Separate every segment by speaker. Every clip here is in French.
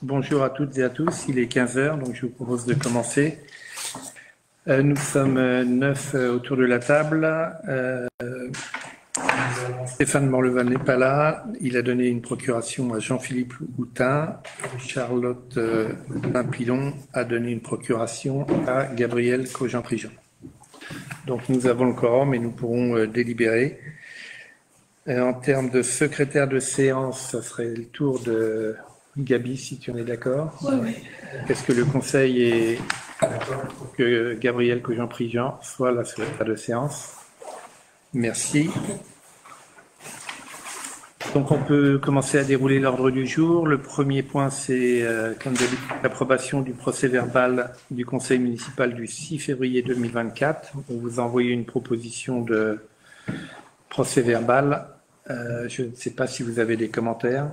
Speaker 1: Bonjour à toutes et à tous, il est 15 heures, donc je vous propose de commencer. Nous sommes 9 autour de la table. Stéphane Morleval n'est pas là, il a donné une procuration à Jean-Philippe Houtin. Charlotte Pimpilon a donné une procuration à Gabriel Cogent-Prigent. Donc nous avons le quorum et nous pourrons délibérer. En termes de secrétaire de séance, ça serait le tour de Gabi, si tu en es d'accord.
Speaker 2: Oui.
Speaker 1: Est-ce que le conseil est pour que Gabriel Cogent-Prigent soit la secrétaire de séance? Merci. Donc on peut commencer à dérouler l'ordre du jour. Le premier point, c'est comme d'habitude l'approbation du procès-verbal du conseil municipal du 6 février 2024. On vous a envoyé une proposition de procès-verbal. Je ne sais pas si vous avez des commentaires.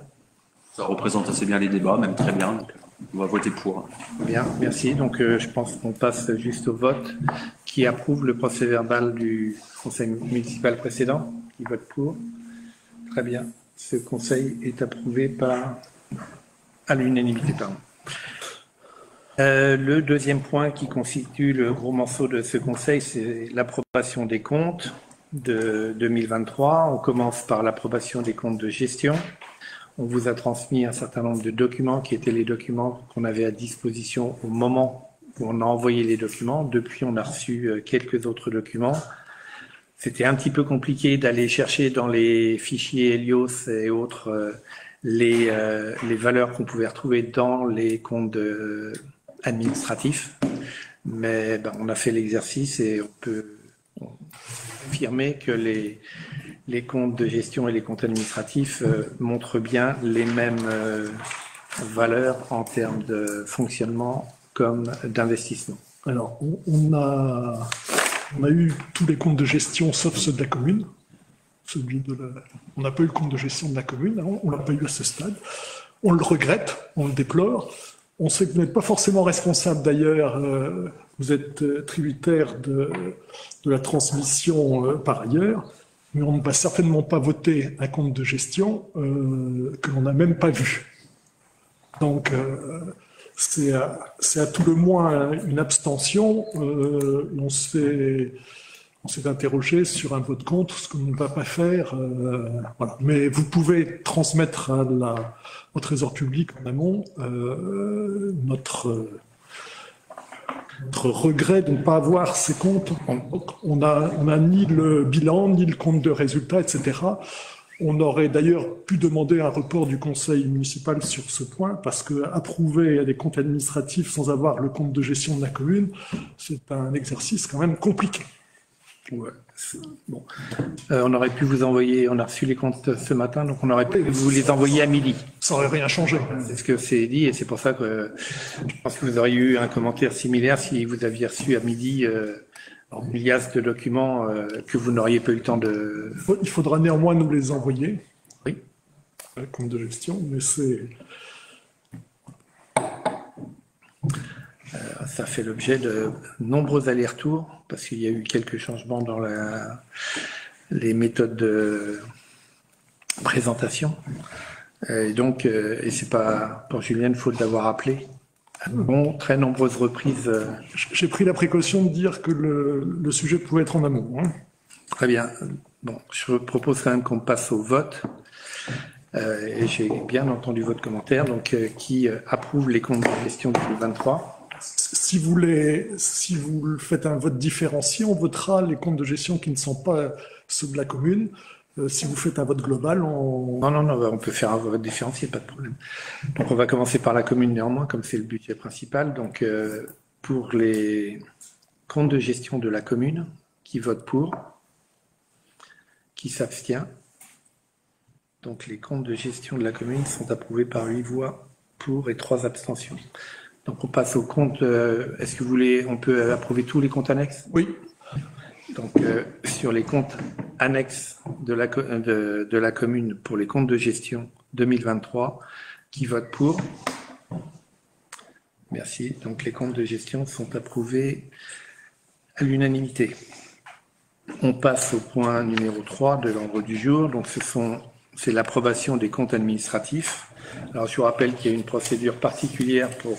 Speaker 3: Ça représente assez bien les débats, même très bien. Donc on va voter pour.
Speaker 1: Bien, merci. Donc je pense qu'on passe juste au vote. Qui approuve le procès-verbal du conseil municipal précédent? Qui vote pour? Très bien. Ce conseil est approuvé à l'unanimité. Le deuxième point qui constitue le gros morceau de ce conseil, c'est l'approbation des comptes de 2023. On commence par l'approbation des comptes de gestion. On vous a transmis un certain nombre de documents qui étaient les documents qu'on avait à disposition au moment où on a envoyé les documents. Depuis, on a reçu quelques autres documents. C'était un petit peu compliqué d'aller chercher dans les fichiers Helios et autres les valeurs qu'on pouvait retrouver dans les comptes administratifs. Mais on a fait l'exercice et on peut affirmer que les comptes de gestion et les comptes administratifs montrent bien les mêmes valeurs en termes de fonctionnement comme d'investissement.
Speaker 4: Alors, on a eu tous les comptes de gestion sauf ceux de la commune. On n'a pas eu le compte de gestion de la commune, on ne l'a pas eu à ce stade. On le regrette, on le déplore. On sait que vous n'êtes pas forcément responsable d'ailleurs, vous êtes tributaire de la transmission par ailleurs, mais on ne va certainement pas voter un compte de gestion que l'on n'a même pas vu. Donc, c'est à tout le moins une abstention. On s'est interrogé sur un vote contre, ce qu'on ne va pas faire. Voilà. Mais vous pouvez transmettre au Trésor public en amont notre regret de ne pas avoir ces comptes. On n'a ni le bilan, ni le compte de résultats, etc. On aurait d'ailleurs pu demander un report du conseil municipal sur ce point, parce que approuver des comptes administratifs sans avoir le compte de gestion de la commune, c'est un exercice quand même compliqué.
Speaker 1: Ouais. Bon. On aurait pu vous envoyer, on a reçu les comptes ce matin, donc on aurait pu vous les envoyer à midi.
Speaker 4: Ça n'aurait rien changé.
Speaker 1: C'est ce que c'est dit, et c'est pour ça que je pense que vous auriez eu un commentaire similaire si vous aviez reçu à midi une liasse de documents que vous n'auriez pas eu le temps de...
Speaker 4: Il faudra néanmoins nous les envoyer.
Speaker 1: Oui.
Speaker 4: Le compte de gestion, mais c'est...
Speaker 1: Ça fait l'objet de nombreux allers-retours, parce qu'il y a eu quelques changements dans les méthodes de présentation. Et donc, et c'est pas pour Julienne faute d'avoir appelé. Bon, très nombreuses reprises.
Speaker 4: J'ai pris la précaution de dire que le sujet pouvait être en amont. Hein.
Speaker 1: Très bien. Bon, je propose quand même qu'on passe au vote. Et j'ai bien entendu votre commentaire. Donc, qui approuve les comptes de gestion 2023 ?
Speaker 4: Si vous faites un vote différencié, on votera les comptes de gestion qui ne sont pas ceux de la commune. Si vous faites un vote global,
Speaker 1: Non, on peut faire un vote différencié, pas de problème. Donc on va commencer par la commune néanmoins, comme c'est le budget principal. Donc pour les comptes de gestion de la commune, qui vote pour? Qui s'abstient? Donc les comptes de gestion de la commune sont approuvés par 8 voix pour et 3 abstentions. Donc on passe au compte. Est-ce que vous voulez, on peut approuver tous les comptes annexes?
Speaker 4: Oui.
Speaker 1: Donc sur les comptes annexes de la commune pour les comptes de gestion 2023, qui vote pour? Merci. Donc les comptes de gestion sont approuvés à l'unanimité. On passe au point numéro 3 de l'ordre du jour. Donc c'est l'approbation des comptes administratifs. Alors, je vous rappelle qu'il y a une procédure particulière pour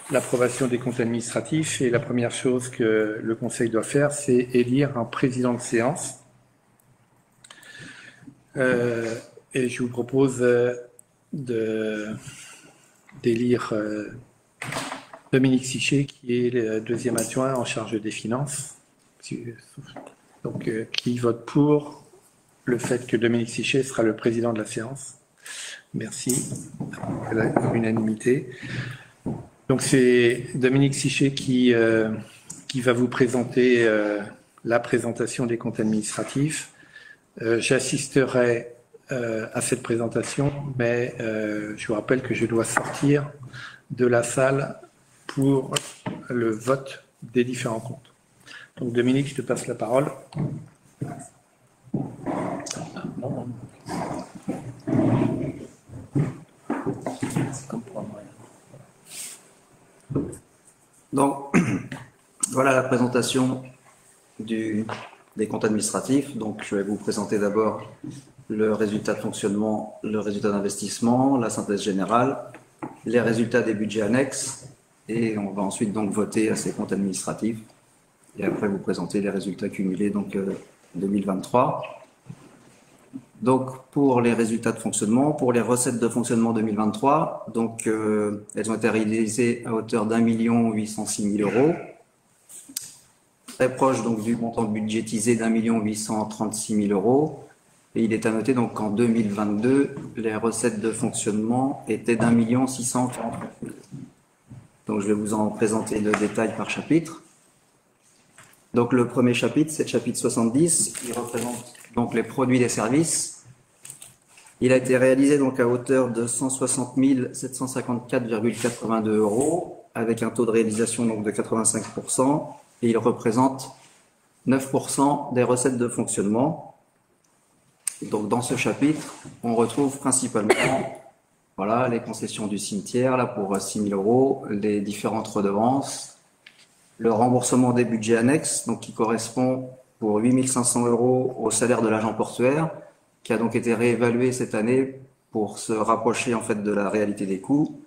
Speaker 1: l'approbation des comptes administratifs et la première chose que le Conseil doit faire, c'est élire un président de séance. Et je vous propose d'élire Dominique Sichet, qui est le deuxième adjoint en charge des finances. Donc, qui vote pour le fait que Dominique Sichet sera le président de la séance? Merci. À l'unanimité. Donc, c'est Dominique Sichet qui va vous présenter la présentation des comptes administratifs. J'assisterai à cette présentation, mais je vous rappelle que je dois sortir de la salle pour le vote des différents comptes. Donc Dominique, je te passe la parole.
Speaker 2: Donc, voilà la présentation des comptes administratifs. Donc, je vais vous présenter d'abord le résultat de fonctionnement, le résultat d'investissement, la synthèse générale, les résultats des budgets annexes, et on va ensuite donc voter à ces comptes administratifs, et après vous présenter les résultats cumulés donc 2023. Donc, pour les résultats de fonctionnement, pour les recettes de fonctionnement 2023, donc elles ont été réalisées à hauteur d'1 806 000 €, très proche donc du montant budgétisé d'1 836 000 €. Et il est à noter donc qu'en 2022, les recettes de fonctionnement étaient d'1 648 000 €. Donc, je vais vous en présenter le détail par chapitre. Donc, le premier chapitre, c'est le chapitre 70, qui représente donc les produits et services. Il a été réalisé donc à hauteur de 160 754,82 € avec un taux de réalisation donc de 85%, et il représente 9% des recettes de fonctionnement. Donc dans ce chapitre, on retrouve principalement voilà, les concessions du cimetière là pour 6 000 €, les différentes redevances, le remboursement des budgets annexes, donc qui correspond pour 8 500 € au salaire de l'agent portuaire, qui a donc été réévalué cette année pour se rapprocher en fait de la réalité des coûts,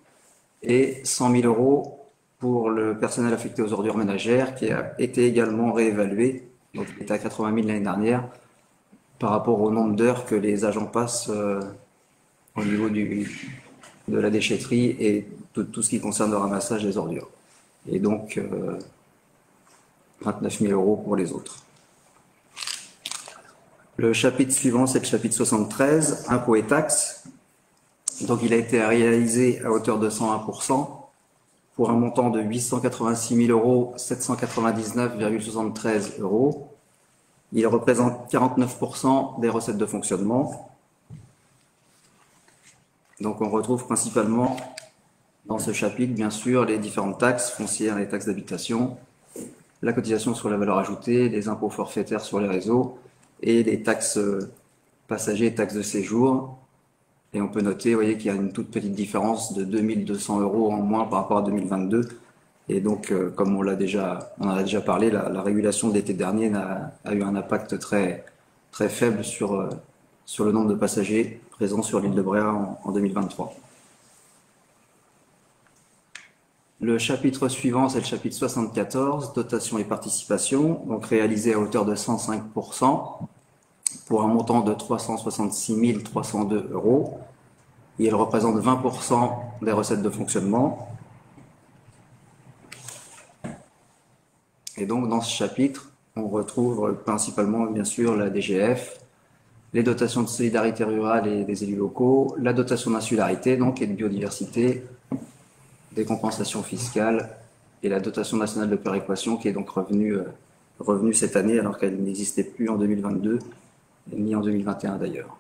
Speaker 2: et 100 000 € pour le personnel affecté aux ordures ménagères, qui a été également réévalué, donc il était à 80 000 l'année dernière, par rapport au nombre d'heures que les agents passent au niveau de la déchetterie et tout ce qui concerne le ramassage des ordures. Et donc 29 000 € pour les autres. Le chapitre suivant, c'est le chapitre 73, impôts et taxes. Donc, il a été réalisé à hauteur de 101% pour un montant de 886 799,73 €. Il représente 49% des recettes de fonctionnement. Donc, on retrouve principalement dans ce chapitre, bien sûr, les différentes taxes foncières, les taxes d'habitation, la cotisation sur la valeur ajoutée, les impôts forfaitaires sur les réseaux, et les taxes passagers et taxes de séjour. Et on peut noter, vous voyez, qu'il y a une toute petite différence de 2 200 € en moins par rapport à 2022. Et donc, comme on en a déjà parlé, la régulation de l'été dernier a eu un impact très, très faible sur le nombre de passagers présents sur l'île de Bréa en 2023. Le chapitre suivant, c'est le chapitre 74, dotation et participation, donc réalisé à hauteur de 105% pour un montant de 366 302 €. Il représente 20% des recettes de fonctionnement. Et donc, dans ce chapitre, on retrouve principalement, bien sûr, la DGF, les dotations de solidarité rurale et des élus locaux, la dotation d'insularité, donc, et de biodiversité, des compensations fiscales et la dotation nationale de péréquation qui est donc revenue cette année alors qu'elle n'existait plus en 2022 ni en 2021 d'ailleurs.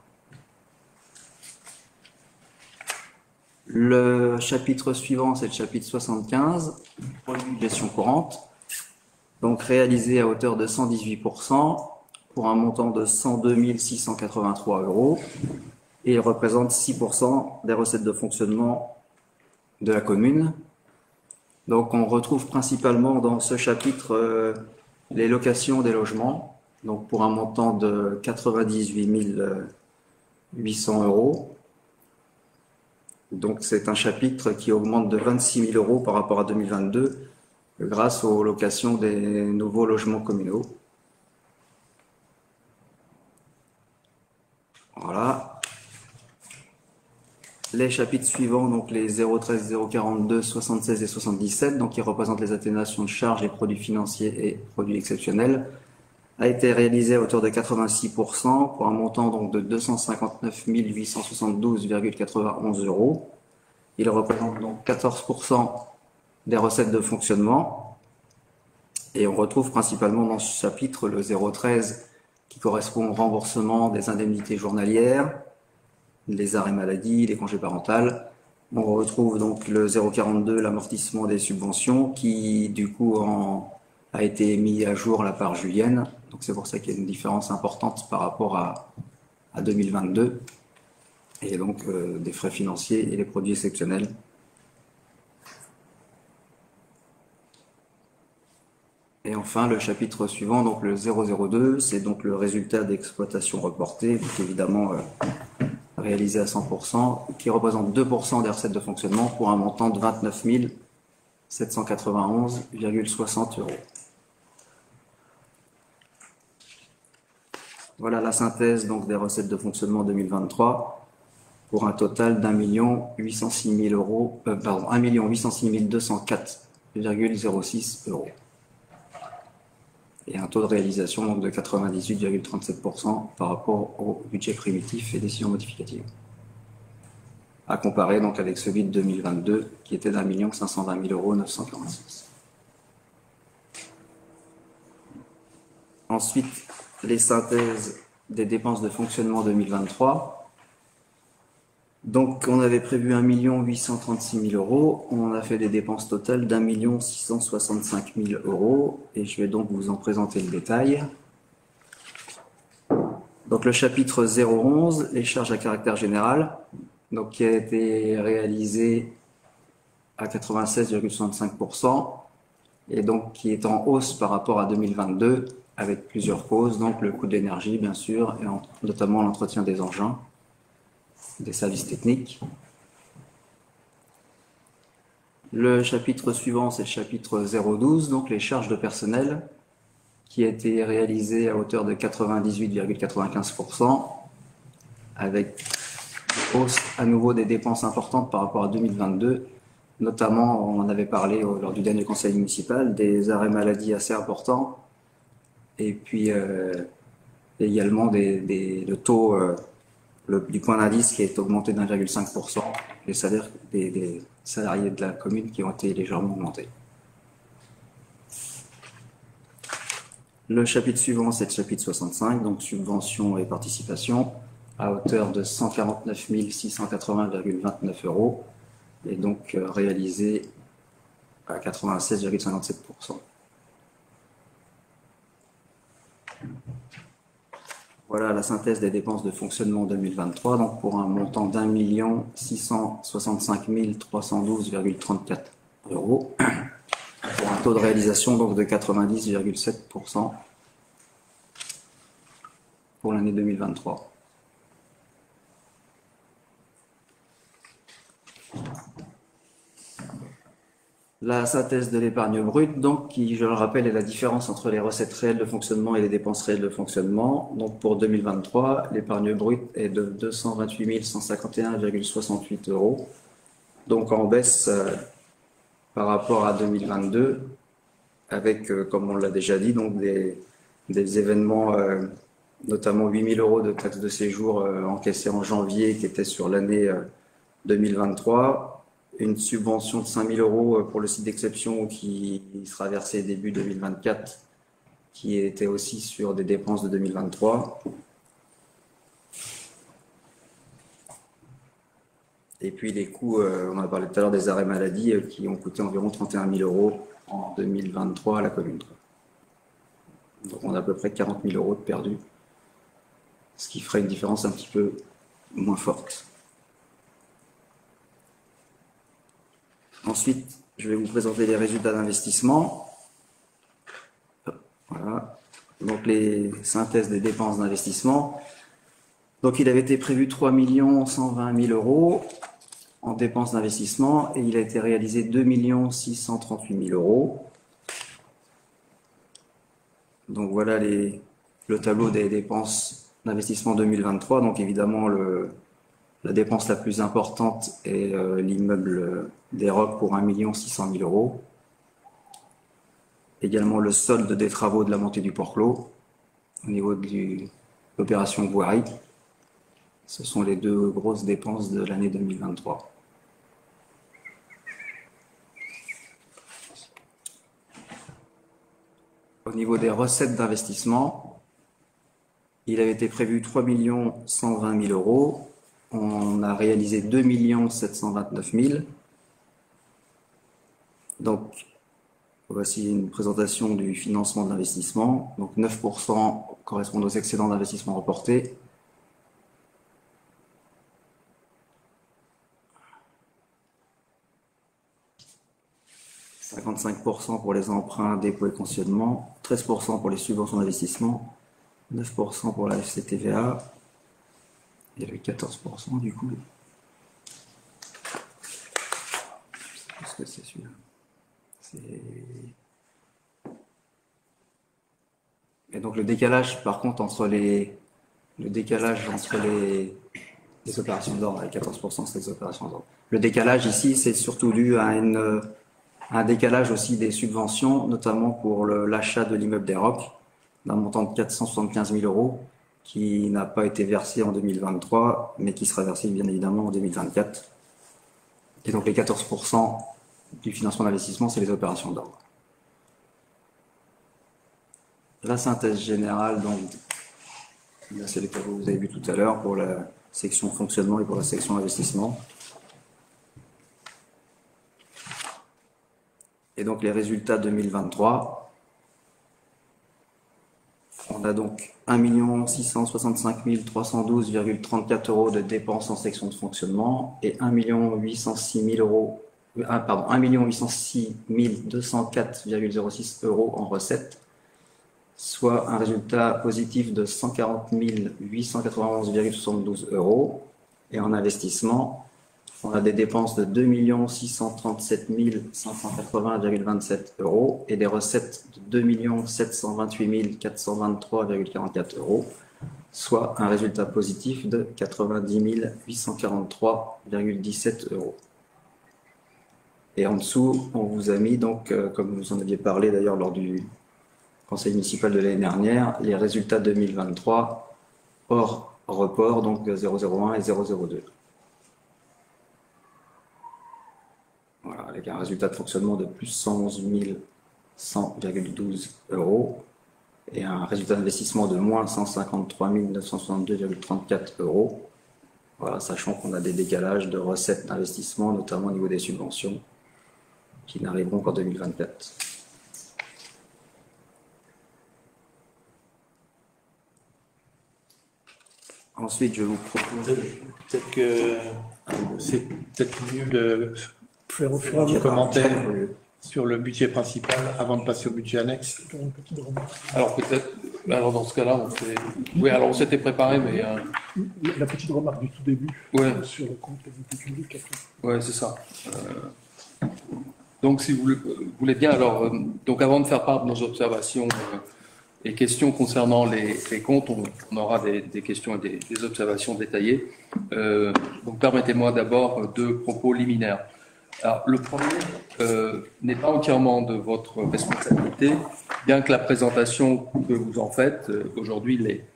Speaker 2: Le chapitre suivant, c'est le chapitre 75, produits de gestion courante, donc réalisé à hauteur de 118% pour un montant de 102 683 € et il représente 6% des recettes de fonctionnement de la commune. Donc on retrouve principalement dans ce chapitre les locations des logements, donc pour un montant de 98 800 €. Donc c'est un chapitre qui augmente de 26 000 € par rapport à 2022 grâce aux locations des nouveaux logements communaux. Voilà. Les chapitres suivants, donc les 013, 042, 76 et 77, donc qui représentent les atténuations de charges et produits financiers et produits exceptionnels, a été réalisé à hauteur de 86% pour un montant donc de 259 872,91 €. Il représente donc 14% des recettes de fonctionnement. Et on retrouve principalement dans ce chapitre le 013 qui correspond au remboursement des indemnités journalières, les arrêts maladie, les congés parentaux. On retrouve donc le 042, l'amortissement des subventions, qui du coup a été mis à jour là par Julienne. Donc c'est pour ça qu'il y a une différence importante par rapport à 2022. Et donc des frais financiers et les produits exceptionnels. Et enfin, le chapitre suivant, donc le 002, c'est donc le résultat d'exploitation reporté, donc évidemment réalisé à 100%, qui représente 2% des recettes de fonctionnement pour un montant de 29 791,60 €. Voilà la synthèse donc des recettes de fonctionnement 2023 pour un total d'1 806 204,06 €. Et un taux de réalisation donc de 98,37% par rapport au budget primitif et décision modificative. À comparer donc avec celui de 2022 qui était d'1 520 946 €. Ensuite, les synthèses des dépenses de fonctionnement 2023. Donc, on avait prévu 1 836 000 €. On a fait des dépenses totales d'1 665 000 €. Et je vais donc vous en présenter le détail. Donc, le chapitre 011, les charges à caractère général, donc qui a été réalisé à 96,65% et donc qui est en hausse par rapport à 2022 avec plusieurs causes. Donc, le coût de l'énergie, bien sûr, et notamment l'entretien des engins, des services techniques. Le chapitre suivant, c'est le chapitre 012, donc les charges de personnel, qui a été réalisé à hauteur de 98,95%, avec hausse à nouveau des dépenses importantes par rapport à 2022. Notamment, on en avait parlé lors du dernier conseil municipal, des arrêts maladie assez importants, et puis également le taux du point d'indice qui est augmenté d'1,5%, les salaires des salariés de la commune qui ont été légèrement augmentés. Le chapitre suivant, c'est le chapitre 65, donc subventions et participation, à hauteur de 149 680,29 €, et donc réalisé à 96,57%. Voilà la synthèse des dépenses de fonctionnement 2023, donc pour un montant d'1 665 312,34 €, pour un taux de réalisation donc de 90,7% pour l'année 2023. La synthèse de l'épargne brute, donc, qui, je le rappelle, est la différence entre les recettes réelles de fonctionnement et les dépenses réelles de fonctionnement. Donc, pour 2023, l'épargne brute est de 228 151,68 €. Donc, en baisse par rapport à 2022, avec, comme on l'a déjà dit, donc des événements, notamment 8 000 € de taxes de séjour encaissées en janvier, qui étaient sur l'année 2023. Une subvention de 5 000 € pour le site d'exception qui sera versée début 2024, qui était aussi sur des dépenses de 2023. Et puis les coûts, on a parlé tout à l'heure des arrêts maladie qui ont coûté environ 31 000 € en 2023 à la commune. Donc on a à peu près 40 000 € de perdus, ce qui ferait une différence un petit peu moins forte. Ensuite, je vais vous présenter les résultats d'investissement. Voilà. Donc, les synthèses des dépenses d'investissement. Donc, il avait été prévu 3 120 000 €. en dépenses d'investissement et il a été réalisé 2 638 000 euros. Donc voilà le tableau des dépenses d'investissement 2023. Donc évidemment, la dépense la plus importante est l'immeuble des Rocs pour 1 600 000 euros. Également le solde des travaux de la montée du Port-Clos au niveau de l'opération voirie. Ce sont les deux grosses dépenses de l'année 2023. Au niveau des recettes d'investissement, il avait été prévu 3 120 000 euros. On a réalisé 2 729 000. Donc, voici une présentation du financement de l'investissement. Donc, 9% correspondent aux excédents d'investissement reportés. « 55% pour les emprunts, dépôts et cautionnements, 13% pour les subventions d'investissement, 9% pour la FCTVA, et le 14% du coup. Qu'est-ce que c'est celui-là? Et donc le décalage, par contre, entre les opérations d'ordre, les 14%, c'est les opérations d'ordre. Le décalage ici, c'est surtout dû à un décalage aussi des subventions, notamment pour l'achat de l'immeuble des Rocs, d'un montant de 475 000 euros, qui n'a pas été versé en 2023, mais qui sera versé bien évidemment en 2024. Et donc les 14% du financement d'investissement, c'est les opérations d'ordre. La synthèse générale, donc, là c'est les tableaux que vous avez vu tout à l'heure pour la section fonctionnement et pour la section investissement. Et donc les résultats 2023, on a donc 1 665 312,34 euros de dépenses en section de fonctionnement et 1 806 204,06 euros en recettes, soit un résultat positif de 140 891,72 euros. Et en investissement, on a des dépenses de 2 637 580,27 euros et des recettes de 2 728 423,44 euros, soit un résultat positif de 90 843,17 euros. Et en dessous, on vous a mis, donc, comme vous en aviez parlé d'ailleurs lors du conseil municipal de l'année dernière, les résultats 2023 hors report, donc 001 et 002. Voilà, avec un résultat de fonctionnement de plus 111 100,12 euros et un résultat d'investissement de moins 153 962,34 euros. Voilà, sachant qu'on a des décalages de recettes d'investissement, notamment au niveau des subventions, qui n'arriveront qu'en 2024. Ensuite, je vous propose...
Speaker 1: Peut-être que c'est peut-être mieux de
Speaker 4: Faire au fur et à mesure.
Speaker 1: commenter sur le budget principal avant de passer au budget annexe.
Speaker 4: Une petite remarque.
Speaker 5: Alors peut-être, alors dans ce cas-là, on fait... Oui, alors on s'était préparé, mais...
Speaker 4: La petite remarque du tout début
Speaker 5: Ouais.
Speaker 4: sur le compte du public.
Speaker 5: Ouais, c'est ça. Donc, si vous voulez bien, alors, donc avant de faire part de nos observations et questions concernant les comptes, on aura des questions et des observations détaillées. Donc, permettez-moi d'abord deux propos liminaires. Alors, le premier n'est pas entièrement de votre responsabilité, bien que la présentation que vous en faites aujourd'hui l'est.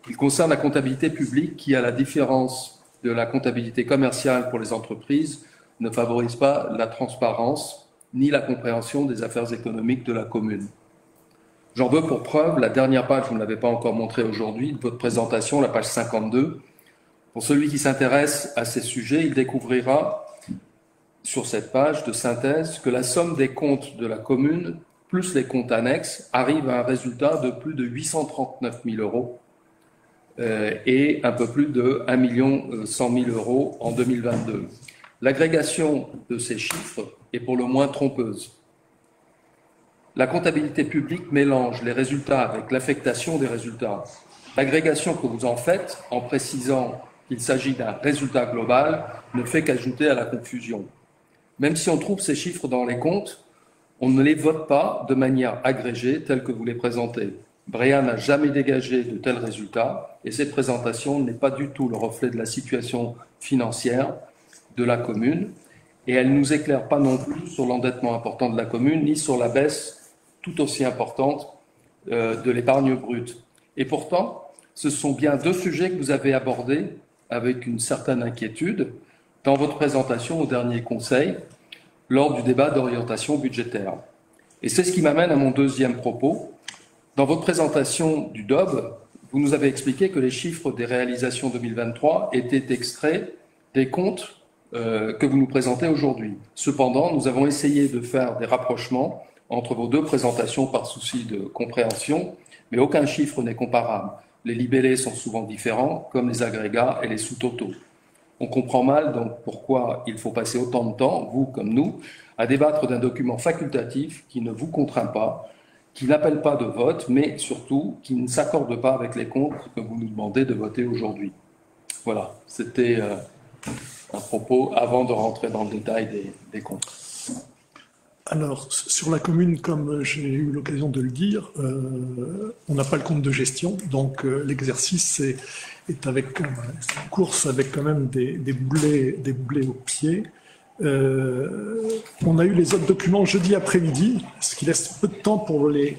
Speaker 5: Il concerne la comptabilité publique qui, à la différence de la comptabilité commerciale pour les entreprises, ne favorise pas la transparence ni la compréhension des affaires économiques de la commune. J'en veux pour preuve la dernière page, vous ne l'avez pas encore montrée aujourd'hui, de votre présentation, la page 52. Pour celui qui s'intéresse à ces sujets, il découvrira sur cette page de synthèse que la somme des comptes de la commune plus les comptes annexes arrive à un résultat de plus de 839 000 euros et un peu plus de 1 100 000 euros en 2022. L'agrégation de ces chiffres est pour le moins trompeuse. La comptabilité publique mélange les résultats avec l'affectation des résultats. L'agrégation que vous en faites, en précisant qu'il s'agit d'un résultat global ne fait qu'ajouter à la confusion. Même si on trouve ces chiffres dans les comptes, on ne les vote pas de manière agrégée telle que vous les présentez. Bréa n'a jamais dégagé de tels résultats et cette présentation n'est pas du tout le reflet de la situation financière de la commune et elle ne nous éclaire pas non plus sur l'endettement important de la commune ni sur la baisse tout aussi importante de l'épargne brute. Et pourtant, ce sont bien deux sujets que vous avez abordés avec une certaine inquiétude dans votre présentation au dernier Conseil lors du débat d'orientation budgétaire. Et c'est ce qui m'amène à mon deuxième propos. Dans votre présentation du DOB, vous nous avez expliqué que les chiffres des réalisations 2023 étaient extraits des comptes que vous nous présentez aujourd'hui. Cependant, nous avons essayé de faire des rapprochements entre vos deux présentations par souci de compréhension, mais aucun chiffre n'est comparable. Les libellés sont souvent différents, comme les agrégats et les sous-totaux. On comprend mal donc pourquoi il faut passer autant de temps, vous comme nous, à débattre d'un document facultatif qui ne vous contraint pas, qui n'appelle pas de vote, mais surtout qui ne s'accorde pas avec les comptes que vous nous demandez de voter aujourd'hui. Voilà, c'était un propos avant de rentrer dans le détail des comptes.
Speaker 4: Alors, sur la commune, comme j'ai eu l'occasion de le dire, on n'a pas le compte de gestion, donc l'exercice est avec une course avec quand même des boulets au pied. On a eu les autres documents jeudi après-midi, ce qui laisse peu de temps pour les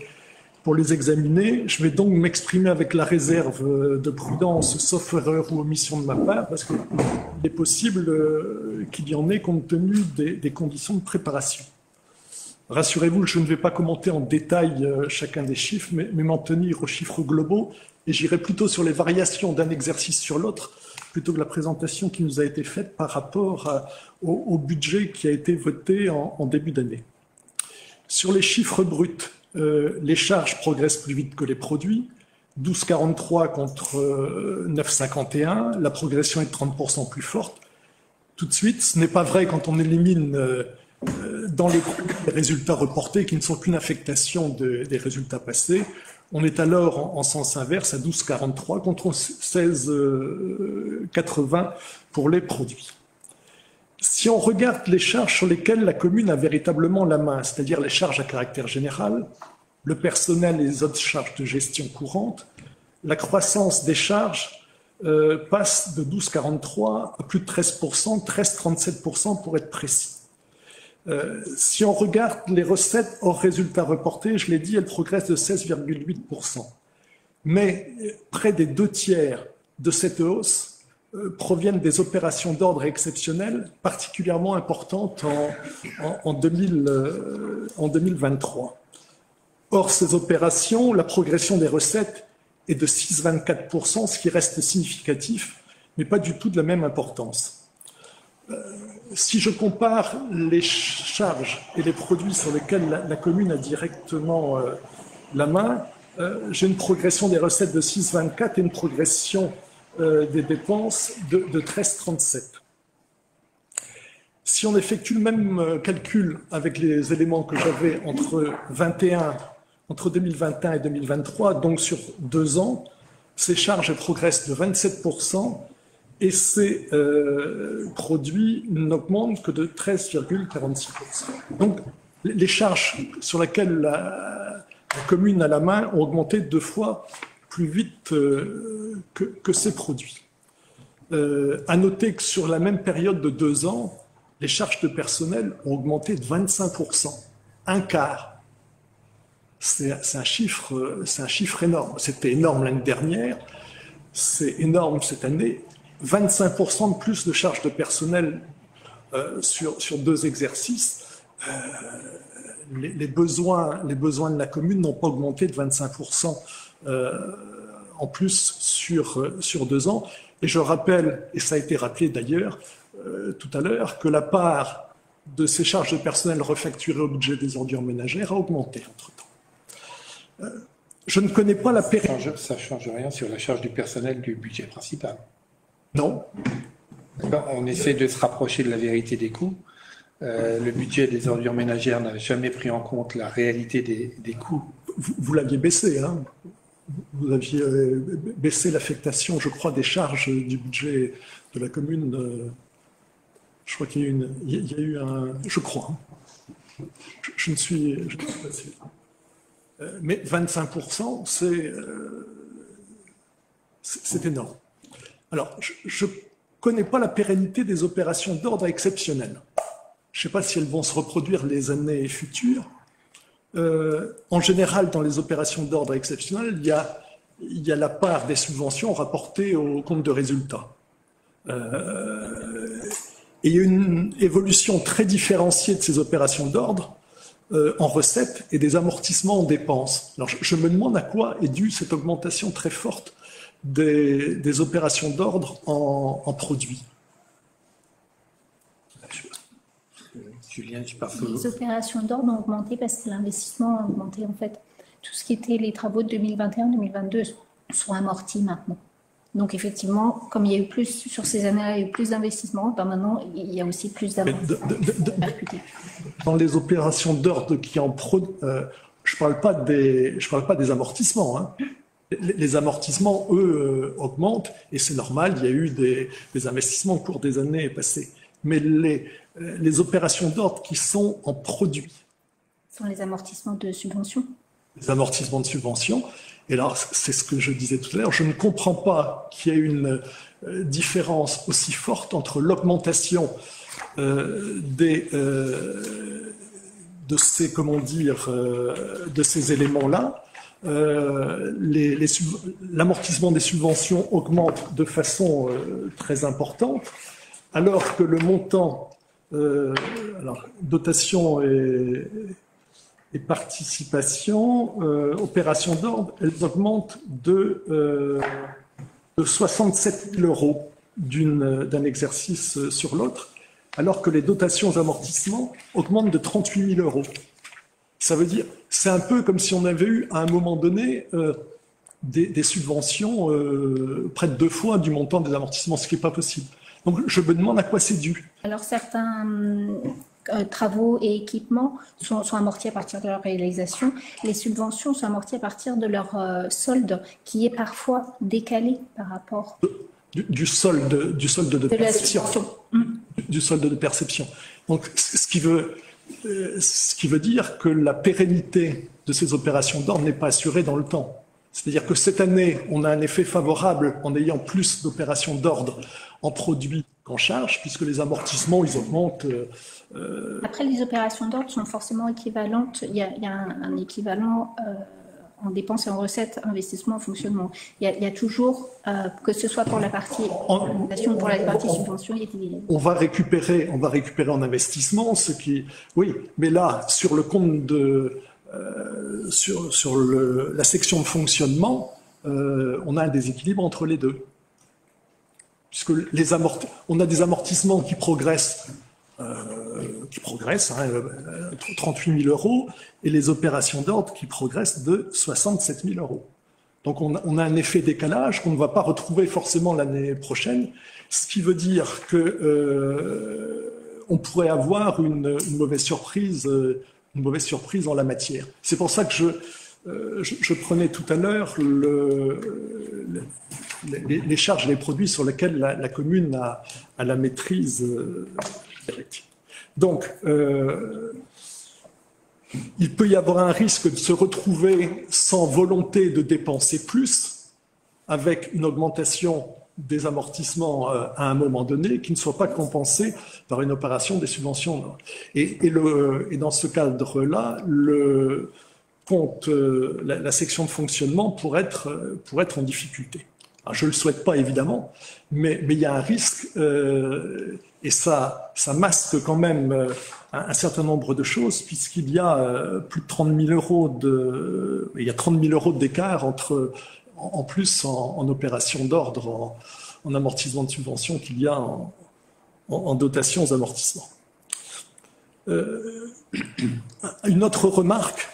Speaker 4: examiner. Je vais donc m'exprimer avec la réserve de prudence, sauf erreur ou omission de ma part, parce qu'il est possible qu'il y en ait compte tenu des conditions de préparation. Rassurez-vous, je ne vais pas commenter en détail chacun des chiffres, mais m'en tenir aux chiffres globaux, et j'irai plutôt sur les variations d'un exercice sur l'autre, plutôt que la présentation qui nous a été faite par rapport au budget qui a été voté en début d'année. Sur les chiffres bruts, les charges progressent plus vite que les produits, 12,43 contre 9,51, la progression est de 30% plus forte. Tout de suite, ce n'est pas vrai quand on élimine dans les résultats reportés qui ne sont qu'une affectation des résultats passés. On est alors en sens inverse à 12,43 contre 16,80 pour les produits. Si on regarde les charges sur lesquelles la commune a véritablement la main, c'est-à-dire les charges à caractère général, le personnel et les autres charges de gestion courante, la croissance des charges passe de 12,43 à plus de 13%, 13,37% pour être précis. Si on regarde les recettes hors résultats reportés, je l'ai dit, elles progressent de 16,8%. Mais près des 2/3 de cette hausse proviennent des opérations d'ordre exceptionnel particulièrement importantes en 2023. Hors ces opérations, la progression des recettes est de 6,24%, ce qui reste significatif, mais pas du tout de la même importance. Si je compare les charges et les produits sur lesquels la commune a directement la main, j'ai une progression des recettes de 6,24 et une progression des dépenses de 13,37. Si on effectue le même calcul avec les éléments que j'avais entre 2021 et 2023, donc sur 2 ans, ces charges progressent de 27%. Et ces produits n'augmentent que de 13,46%. Donc, les charges sur lesquelles la commune a la main ont augmenté 2 fois plus vite que ces produits. À noter que sur la même période de 2 ans, les charges de personnel ont augmenté de 25%, un quart. C'est un chiffre énorme. C'était énorme l'année dernière, c'est énorme cette année. 25% de plus de charges de personnel sur 2 exercices. Les besoins de la commune n'ont pas augmenté de 25% en plus sur 2 ans. Et je rappelle, et ça a été rappelé d'ailleurs tout à l'heure, que la part de ces charges de personnel refacturées au budget des ordures ménagères a augmenté entre-temps. Je ne connais pas la période.
Speaker 1: Ça ne change rien sur la charge du personnel du budget principal.
Speaker 4: Non.
Speaker 1: On essaie de se rapprocher de la vérité des coûts. Le budget des ordures ménagères n'a jamais pris en compte la réalité des coûts.
Speaker 4: Vous l'aviez baissé, hein? vous aviez baissé l'affectation, je crois, des charges du budget de la commune. Je crois qu'il y a eu un... Je crois. Je ne suis pas sûr. Mais 25%, c'est énorme. Alors, je ne connais pas la pérennité des opérations d'ordre exceptionnelles. Je ne sais pas si elles vont se reproduire les années futures. En général, dans les opérations d'ordre exceptionnel, il y a la part des subventions rapportées au compte de résultat. Et il y a une évolution très différenciée de ces opérations d'ordre en recettes et des amortissements en dépenses. Alors, je me demande à quoi est due cette augmentation très forte des opérations d'ordre en produits.
Speaker 1: Julien, je passe
Speaker 6: Les opérations d'ordre ont augmenté parce que l'investissement a augmenté en fait. Tout ce qui était les travaux de 2021-2022 sont amortis maintenant. Donc effectivement, comme il y a eu plus sur ces années-là, il y a eu plus d'investissements, ben maintenant il y a aussi plus d'amortissements répercutés.
Speaker 4: Dans les opérations d'ordre qui en je parle pas des amortissements. Hein. Les amortissements, eux, augmentent et c'est normal. Il y a eu des investissements au cours des années passées. Mais les opérations d'ordre qui sont en produits.
Speaker 6: Ce sont les amortissements de subventions.
Speaker 4: Les amortissements de subventions. Et là, c'est ce que je disais tout à l'heure. Je ne comprends pas qu'il y ait une différence aussi forte entre l'augmentation de ces, de ces éléments-là. L'amortissement des subventions augmente de façon très importante, alors que le montant, dotation et participation, opération d'ordre, elles augmentent de 67 000 euros d'un exercice sur l'autre, alors que les dotations amortissements augmentent de 38 000 euros. Ça veut dire, c'est un peu comme si on avait eu à un moment donné des subventions près de 2 fois du montant des amortissements, ce qui n'est pas possible. Donc je me demande à quoi c'est dû.
Speaker 6: Alors certains travaux et équipements sont amortis à partir de leur réalisation. Les subventions sont amorties à partir de leur solde, qui est parfois décalé par rapport
Speaker 4: du solde de perception. Du solde de perception. Donc ce qui veut dire que la pérennité de ces opérations d'ordre n'est pas assurée dans le temps. C'est-à-dire que cette année, on a un effet favorable en ayant plus d'opérations d'ordre en produits qu'en charge, puisque les amortissements, ils augmentent.
Speaker 6: Après, les opérations d'ordre sont forcément équivalentes. Il y a un équivalent en dépenses et en recettes, investissement, fonctionnement. Il y a toujours, que ce soit pour la partie organisation ou pour la partie subvention, il y a des...
Speaker 4: On va récupérer en investissement, ce qui... Oui, mais là, sur le compte de... sur la section de fonctionnement, on a un déséquilibre entre les deux. Puisque on a des amortissements qui progressent, 38 000 euros, et les opérations d'ordre qui progressent de 67 000 euros. Donc on a un effet décalage qu'on ne va pas retrouver forcément l'année prochaine, ce qui veut dire que on pourrait avoir une mauvaise surprise en la matière. C'est pour ça que je prenais tout à l'heure les charges et les produits sur lesquels la commune a la maîtrise directe. Donc, il peut y avoir un risque de se retrouver sans volonté de dépenser plus, avec une augmentation des amortissements à un moment donné qui ne soit pas compensée par une opération des subventions. Et dans ce cadre-là, le compte, la section de fonctionnement pourrait être en difficulté. Alors, je ne le souhaite pas évidemment, mais il y a un risque et ça masque quand même un certain nombre de choses, puisqu'il y a plus de 30 000 euros il y a 30 000 euros d'écart en plus en opération d'ordre, en amortissement de subvention qu'il y a en dotation aux amortissements. Une autre remarque,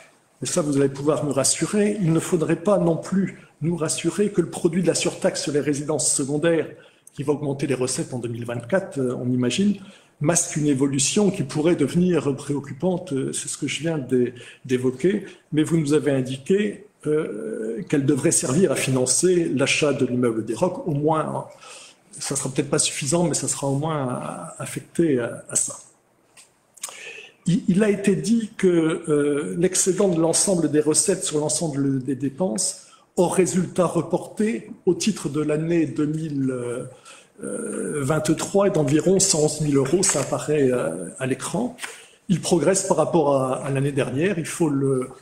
Speaker 4: et ça vous allez pouvoir me rassurer, il ne faudrait pas non plus nous rassurer que le produit de la surtaxe sur les résidences secondaires, qui va augmenter les recettes en 2024, on imagine, masque une évolution qui pourrait devenir préoccupante, c'est ce que je viens d'évoquer, mais vous nous avez indiqué qu'elle devrait servir à financer l'achat de l'immeuble des Rocs, au moins, ça ne sera peut-être pas suffisant, mais ça sera au moins affecté à ça. Il a été dit que l'excédent de l'ensemble des recettes sur l'ensemble des dépenses, hors résultat reporté au titre de l'année 2023, est d'environ 111 000 €, ça apparaît à l'écran. Il progresse par rapport à l'année dernière, il faut le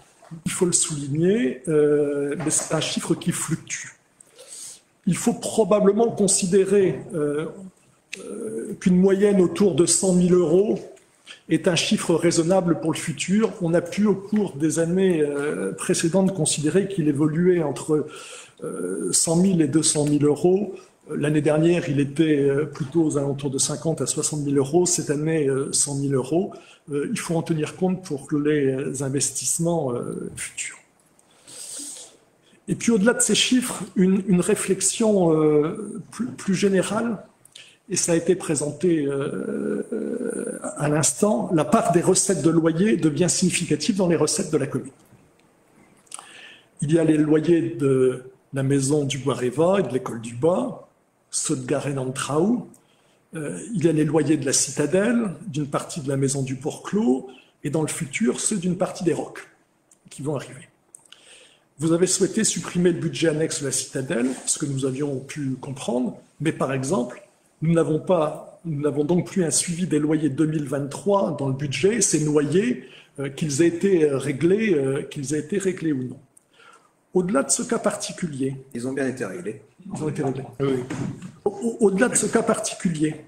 Speaker 4: souligner, mais c'est un chiffre qui fluctue. Il faut probablement considérer qu'une moyenne autour de 100 000 € est un chiffre raisonnable pour le futur. On a pu, au cours des années précédentes, considérer qu'il évoluait entre 100 000 et 200 000 €. L'année dernière, il était plutôt aux alentours de 50 à 60 000 €. Cette année, 100 000 €. Il faut en tenir compte pour les investissements futurs. Et puis, au-delà de ces chiffres, une réflexion plus générale, et ça a été présenté à l'instant, la part des recettes de loyer devient significative dans les recettes de la commune. Il y a les loyers de la maison du Bois-Réva et de l'école du Bas, ceux de Garen-en-Traou. Il y a les loyers de la Citadelle, d'une partie de la maison du Port-Clos, et dans le futur, ceux d'une partie des Rocs qui vont arriver. Vous avez souhaité supprimer le budget annexe de la Citadelle, ce que nous avions pu comprendre, mais par exemple, nous n'avons donc plus un suivi des loyers 2023 dans le budget, ces loyers, qu'ils aient été réglés ou non. Au-delà de ce cas particulier...
Speaker 2: Ils ont bien été réglés.
Speaker 4: Ils ont été réglés. Oui. Au-delà de ce cas particulier,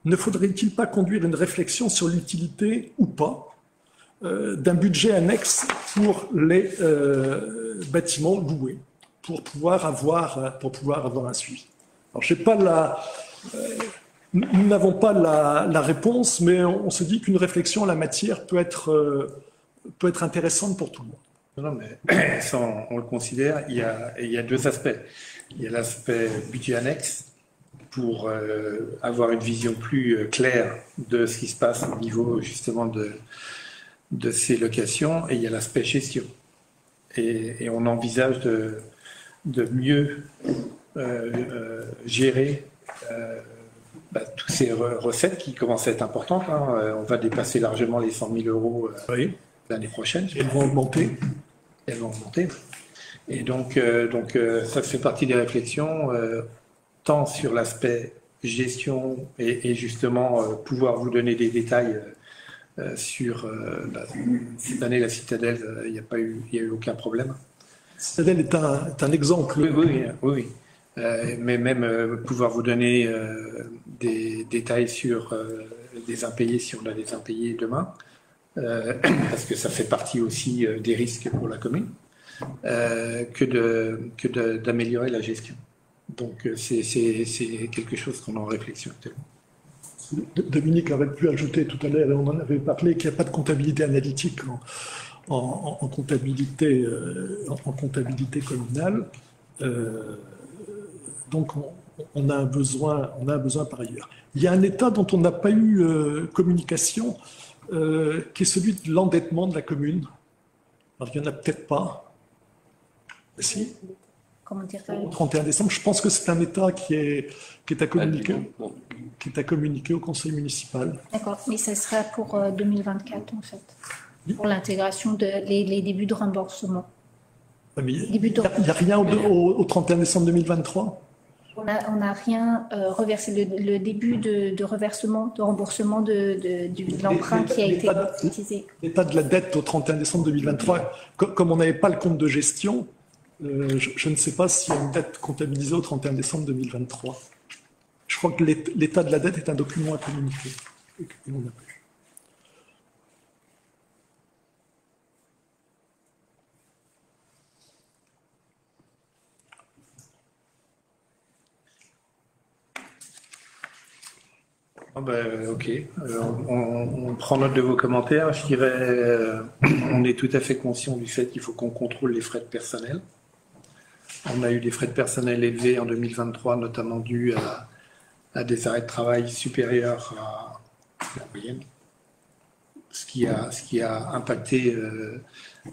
Speaker 4: ne faudrait-il pas conduire une réflexion sur l'utilité ou pas d'un budget annexe pour les bâtiments loués, pour pouvoir avoir un suivi? Alors, je sais pas nous n'avons pas la réponse, mais on se dit qu'une réflexion en la matière peut être intéressante pour tout le monde.
Speaker 1: Non, mais ça, on le considère. Il y a deux aspects. Il y a l'aspect budget annexe pour avoir une vision plus claire de ce qui se passe au niveau justement de ces locations, et il y a l'aspect gestion. Et on envisage de mieux gérer toutes ces recettes qui commencent à être importantes. Hein. On va dépasser largement les 100 000 €
Speaker 4: Oui.
Speaker 1: l'année prochaine.
Speaker 4: Elles vont augmenter.
Speaker 1: Elles vont augmenter. Et donc ça fait partie des réflexions, tant sur l'aspect gestion et justement pouvoir vous donner des détails sur cette année, la Citadelle, il n'y a eu aucun problème.
Speaker 4: Citadelle est un exemple.
Speaker 1: Oui. Mais même pouvoir vous donner des détails sur des impayés, si on a des impayés demain, parce que ça fait partie aussi des risques pour la commune, que d'améliorer la gestion. Donc c'est quelque chose qu'on est en réflexion actuellement.
Speaker 4: Dominique aurait pu ajouter tout à l'heure, et on en avait parlé, qu'il n'y a pas de comptabilité analytique en comptabilité communale. Donc on a un besoin par ailleurs. Il y a un état dont on n'a pas eu communication, qui est celui de l'endettement de la commune. Alors il n'y en a peut-être pas. Si.
Speaker 6: Comment dire,
Speaker 4: Au 31 décembre, je pense que c'est un état qui est à communiquer au conseil municipal.
Speaker 6: D'accord, mais ça sera pour 2024 en fait, pour l'intégration les débuts de remboursement.
Speaker 4: Il n'y a rien au 31 décembre 2023 ?
Speaker 6: On n'a rien reversé, le début de reversement, de remboursement de l'emprunt qui a été utilisé.
Speaker 4: L'état de la dette au 31 décembre 2023, comme on n'avait pas le compte de gestion, je ne sais pas s'il y a une dette comptabilisée au 31 décembre 2023. Je crois que l'état de la dette est un document à communiquer. Et on n'a pas eu.
Speaker 1: Ok, on prend note de vos commentaires. Je dirais, on est tout à fait conscient du fait qu'il faut qu'on contrôle les frais de personnel. On a eu des frais de personnel élevés en 2023, notamment dus à des arrêts de travail supérieurs à la moyenne, ce qui a impacté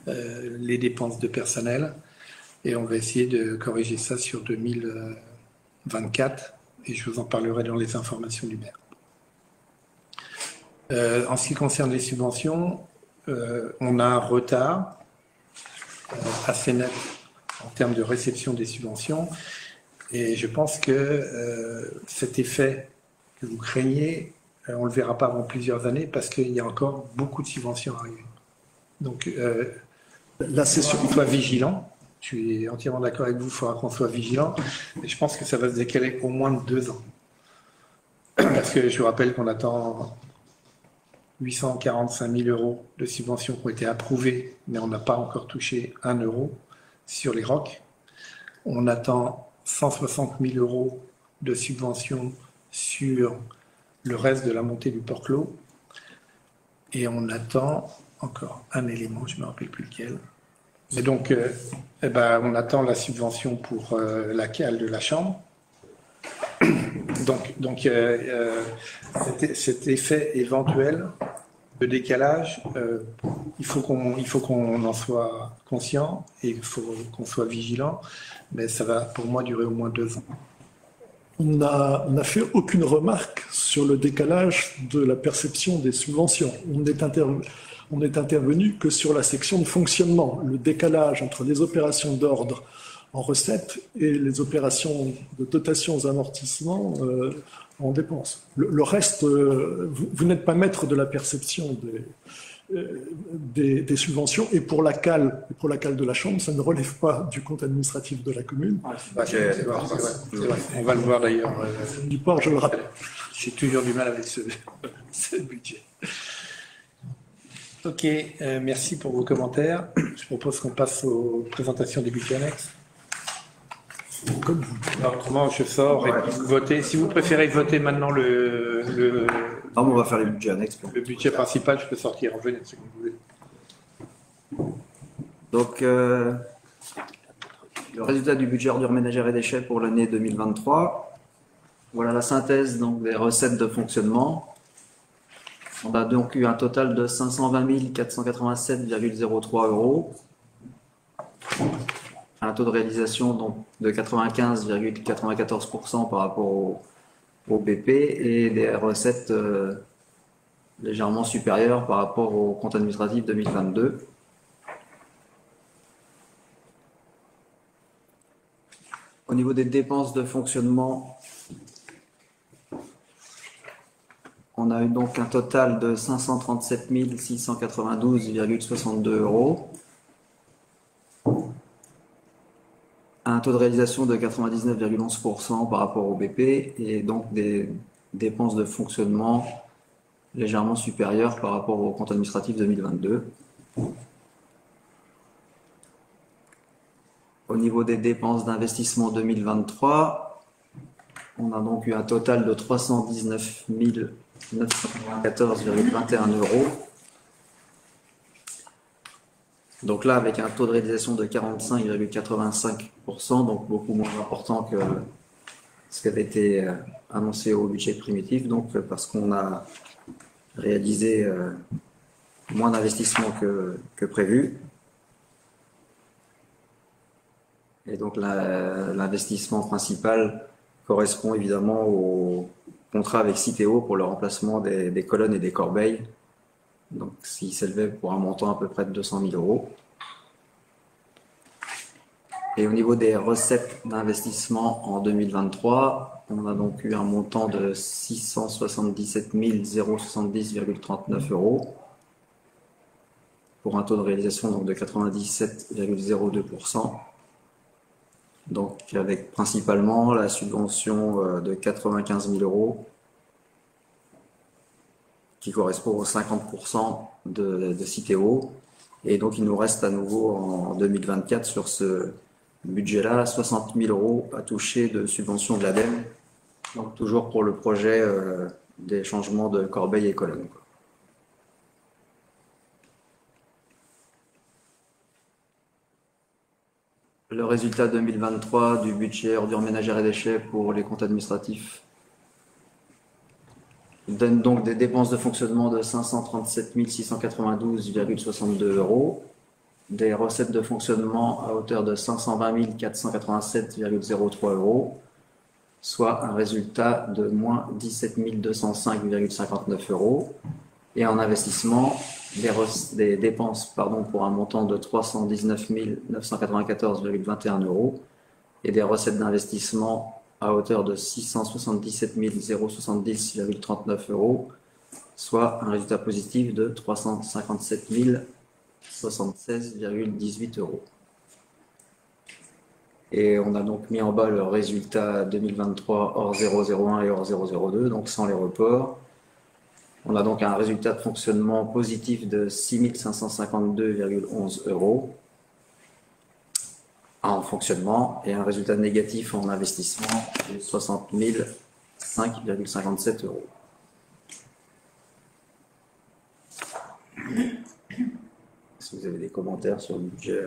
Speaker 1: les dépenses de personnel. Et on va essayer de corriger ça sur 2024 et je vous en parlerai dans les informations du maire. En ce qui concerne les subventions, on a un retard assez net en termes de réception des subventions et je pense que cet effet que vous craignez, on ne le verra pas avant plusieurs années parce qu'il y a encore beaucoup de subventions à arriver. Donc, la session, soit vigilant. Je suis entièrement d'accord avec vous, il faudra qu'on soit vigilant. Mais je pense que ça va se décaler au moins de 2 ans. Parce que je vous rappelle qu'on attend 845 000 € de subventions qui ont été approuvées, mais on n'a pas encore touché 1 euro sur les ROC. On attend 160 000 € de subventions sur le reste de la montée du Port-Clos. Et on attend encore un élément, je ne me rappelle plus lequel. Mais donc, on attend la subvention pour la cale de la chambre. Donc cet effet éventuel de décalage, il faut qu'on en soit conscient et il faut qu'on soit vigilant, mais ça va pour moi durer au moins 2 ans.
Speaker 4: On n'a fait aucune remarque sur le décalage de la perception des subventions. On n'est intervenu que sur la section de fonctionnement, le décalage entre les opérations d'ordre en recettes et les opérations de dotation aux amortissements en dépenses. Le reste, vous n'êtes pas maître de la perception des subventions et pour la cale de la chambre, ça ne relève pas du compte administratif de la commune.
Speaker 1: C'est vrai. On va le voir d'ailleurs.
Speaker 4: Du port, je le rappelle.
Speaker 1: J'ai toujours du mal avec ce budget. Ok, merci pour vos commentaires. Je propose qu'on passe aux présentations des budgets annexes.
Speaker 4: Comme vous.
Speaker 1: Alors, autrement, je sors et puis vous votez. Si vous préférez voter maintenant
Speaker 2: Non, mais on va faire les budgets annexes.
Speaker 1: le budget principal, je peux sortir. Revenez, c'est comme vous voulez.
Speaker 2: Donc, le résultat du budget ordures ménagères et déchets pour l'année 2023. Voilà la synthèse donc, des recettes de fonctionnement. On a donc eu un total de 520 487,03 €. Un taux de réalisation donc, de 95,94% par rapport au BP et des recettes légèrement supérieures par rapport au compte administratif 2022. Au niveau des dépenses de fonctionnement, on a eu donc un total de 537 692,62 €. Un taux de réalisation de 99,11% par rapport au BP et donc des dépenses de fonctionnement légèrement supérieures par rapport au compte administratif 2022. Au niveau des dépenses d'investissement 2023, on a donc eu un total de 319 994,21 €. Donc là, avec un taux de réalisation de 45,85%, donc beaucoup moins important que ce qui avait été annoncé au budget primitif, donc parce qu'on a réalisé moins d'investissement que prévu. Et donc l'investissement principal correspond évidemment au contrat avec Citeo pour le remplacement des colonnes et des corbeilles. Donc, s'il s'élevait pour un montant à peu près de 200 000 €. Et au niveau des recettes d'investissement en 2023, on a donc eu un montant de 677 070,39 € pour un taux de réalisation donc, de 97,02%. Donc, avec principalement la subvention de 95 000 € qui correspond aux 50% de Citeo. Et donc, il nous reste à nouveau en 2024 sur ce budget-là 60 000 € à toucher de subvention de l'ADEME, donc toujours pour le projet des changements de corbeilles et colonnes. Le résultat 2023 du budget ordures ménagères et déchets pour les comptes administratifs donne donc des dépenses de fonctionnement de 537 692,62 €, des recettes de fonctionnement à hauteur de 520 487,03 euros, soit un résultat de moins 17 205,59 euros. Et en investissement, des dépenses pour un montant de 319 994,21 euros et des recettes d'investissement à hauteur de 677 070,39 euros, soit un résultat positif de 357 076,18 euros. Et on a donc mis en bas le résultat 2023 hors 001 et hors 002, donc sans les reports. On a donc un résultat de fonctionnement positif de 6 552,11 euros en fonctionnement et un résultat négatif en investissement de 60 005,57 euros. Est-ce que vous avez des commentaires sur le budget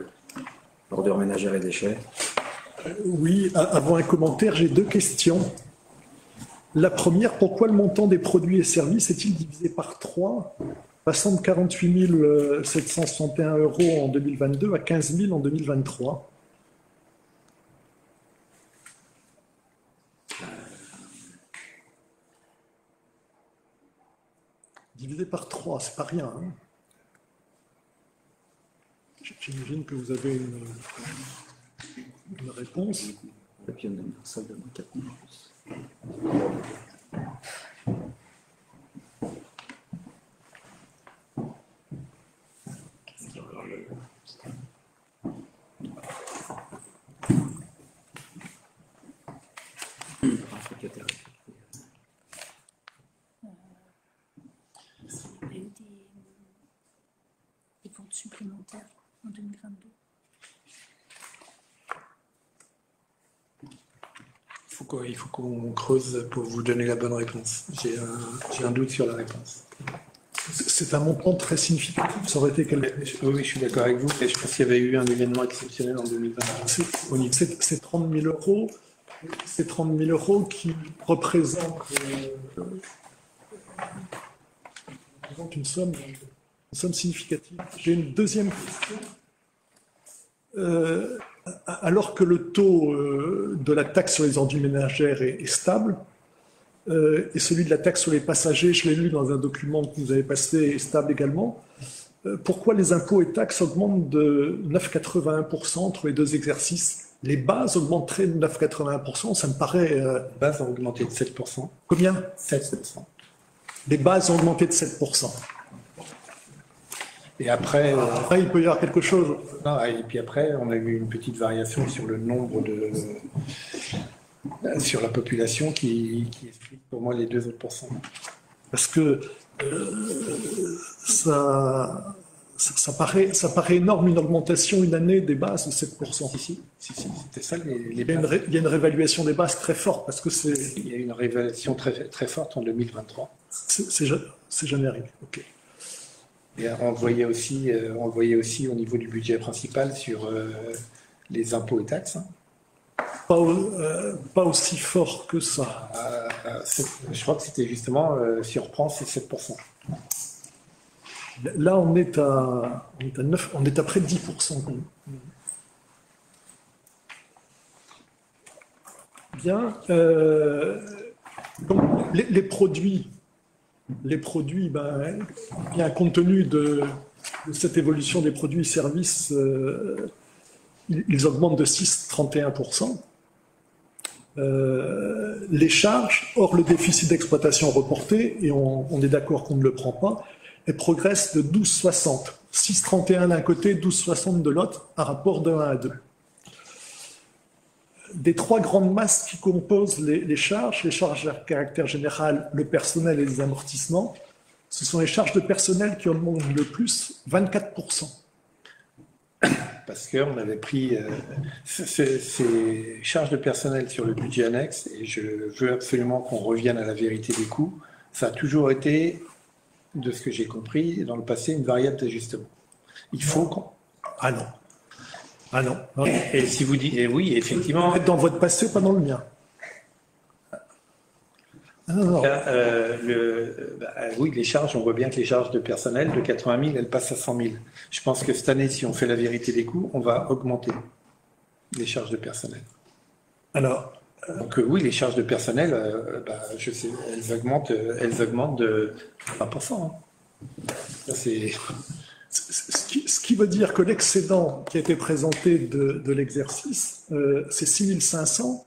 Speaker 2: ordures ménagères et déchets?
Speaker 4: Oui, avant un commentaire, j'ai deux questions. La première, pourquoi le montant des produits et services est-il divisé par 3, passant de 48 761 euros en 2022 à 15 000 en 2023? Divisé par 3, c'est pas rien. Hein. J'imagine que vous avez une réponse.
Speaker 2: Et puis on a une salle de 4 000 plus.
Speaker 6: Il y a eu des ventes supplémentaires en 2022.
Speaker 1: Il faut qu'on creuse pour vous donner la bonne réponse. J'ai un doute sur la réponse.
Speaker 4: C'est un montant très significatif, ça aurait été quelque...
Speaker 1: Oui, je suis d'accord avec vous, mais je pense qu'il y avait eu un événement exceptionnel en 2020.
Speaker 4: C'est 30 000 euros. C'est 30 000 euros qui représentent une somme significative. J'ai une deuxième question. Alors que le taux de la taxe sur les ordures ménagères est stable, et celui de la taxe sur les passagers, je l'ai lu dans un document que vous avez passé, est stable également, pourquoi les impôts et taxes augmentent de 9,81% entre les deux exercices? Les bases augmenteraient de 9,81%, ça me paraît...
Speaker 1: Les bases ont augmenté de 7%.
Speaker 4: Combien?
Speaker 1: 7%.
Speaker 4: Les bases ont augmenté de 7%.
Speaker 1: Et après,
Speaker 4: Après, il peut y avoir quelque chose.
Speaker 1: et puis après, on a eu une petite variation sur le nombre de... sur la population qui explique pour moi les 2 autres pourcents.
Speaker 4: Parce que ça paraît énorme, une augmentation une année des bases de 7%.
Speaker 1: Si, c'était ça les
Speaker 4: Il y a une réévaluation des bases très forte parce que c'est...
Speaker 1: Il y a eu une révélation très forte en 2023.
Speaker 4: C'est jamais arrivé. Ok.
Speaker 1: Et on voyait aussi au niveau du budget principal sur les impôts et taxes.
Speaker 4: Pas aussi fort que ça.
Speaker 1: Je crois que c'était justement, si on reprend, c'est 7%.
Speaker 4: Là, on est à 9, on est à près de 10%. Bien. Donc, les produits, bien compte tenu de cette évolution des produits et services, ils augmentent de 6,31%. Les charges, hors le déficit d'exploitation reporté, et on est d'accord qu'on ne le prend pas, elles progressent de 12,60. 6,31 d'un côté, 12,60 de l'autre, un rapport de 1 à 2. Des trois grandes masses qui composent les charges à caractère général, le personnel et les amortissements, ce sont les charges de personnel qui augmentent le plus, 24%.
Speaker 1: Parce qu'on avait pris ces charges de personnel sur le budget annexe, et je veux absolument qu'on revienne à la vérité des coûts. Ça a toujours été, de ce que j'ai compris, dans le passé, une variable d'ajustement. Il faut qu'on...
Speaker 4: Ah non. Ah non.
Speaker 1: Et si vous dites, et oui, effectivement...
Speaker 4: Dans votre passé, pas dans le mien. Non.
Speaker 1: Là, oui, les charges, on voit bien que les charges de personnel de 80 000, elles passent à 100 000. Je pense que cette année, si on fait la vérité des coûts, on va augmenter les charges de personnel.
Speaker 4: Alors,
Speaker 1: Donc oui, les charges de personnel, je sais, elles augmentent de 20%. Hein. Ça, c'est...
Speaker 4: ce qui veut dire que l'excédent qui a été présenté de l'exercice, c'est 6 500.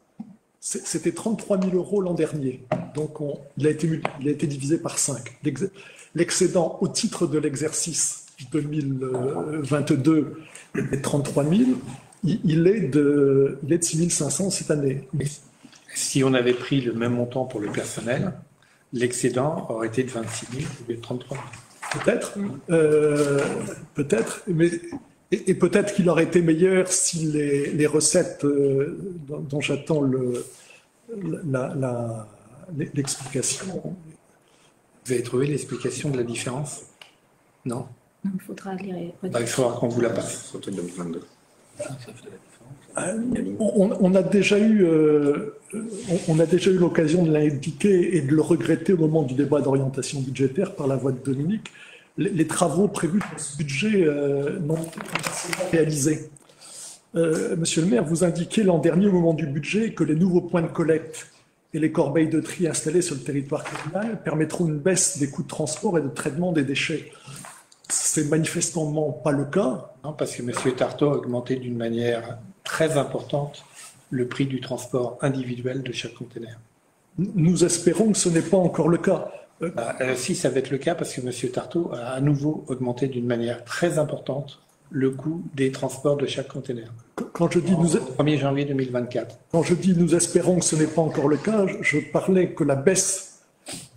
Speaker 4: C'était 33 000 euros l'an dernier. Donc, il a été divisé par 5. L'excédent au titre de l'exercice 2022 est 33 000. Il est de 6 500 cette année.
Speaker 1: Si on avait pris le même montant pour le personnel, l'excédent aurait été de 26 000 au lieu de 33 000.
Speaker 4: Peut-être, mais et peut-être qu'il aurait été meilleur si les recettes dont j'attends l'explication.
Speaker 1: Vous avez trouvé l'explication de la différence? Non?
Speaker 6: Non, il faudra les
Speaker 1: Il faudra qu'on vous la passe.
Speaker 2: Surtout 2022.
Speaker 4: On a déjà eu l'occasion de l'indiquer et de le regretter au moment du débat d'orientation budgétaire par la voix de Dominique. Les travaux prévus dans ce budget n'ont pas été réalisés. Monsieur le maire, vous indiquiez l'an dernier au moment du budget que les nouveaux points de collecte et les corbeilles de tri installées sur le territoire communal permettront une baisse des coûts de transport et de traitement des déchets. C'est manifestement pas le cas.
Speaker 1: Non, parce que M. Tartot a augmenté d'une manière très importante le prix du transport individuel de chaque conteneur.
Speaker 4: Nous espérons que ce n'est pas encore le cas.
Speaker 1: Si, ça va être le cas parce que M. Tartot a à nouveau augmenté d'une manière très importante le coût des transports de chaque conteneur.
Speaker 4: Quand je dis
Speaker 1: 1er janvier 2024.
Speaker 4: Quand je dis nous espérons que ce n'est pas encore le cas, je parlais que la baisse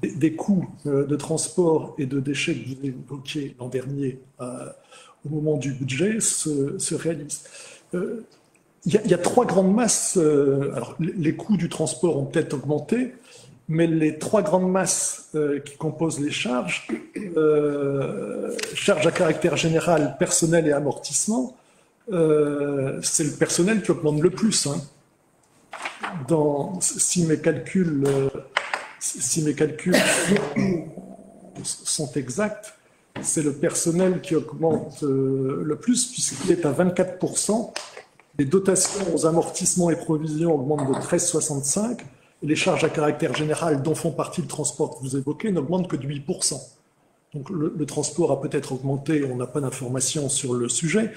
Speaker 4: des coûts de transport et de déchets que vous évoquiez l'an dernier au moment du budget se réalise. Il y a trois grandes masses. Alors, les coûts du transport ont peut-être augmenté, mais les trois grandes masses qui composent les charges, charges à caractère général, personnel et amortissement, c'est le personnel qui augmente le plus. Hein. Si mes calculs sont exacts, c'est le personnel qui augmente le plus, puisqu'il est à 24%. Les dotations aux amortissements et provisions augmentent de 13,65%. Et les charges à caractère général, dont font partie le transport que vous évoquez, n'augmentent que de 8%. Donc le transport a peut-être augmenté, on n'a pas d'informations sur le sujet,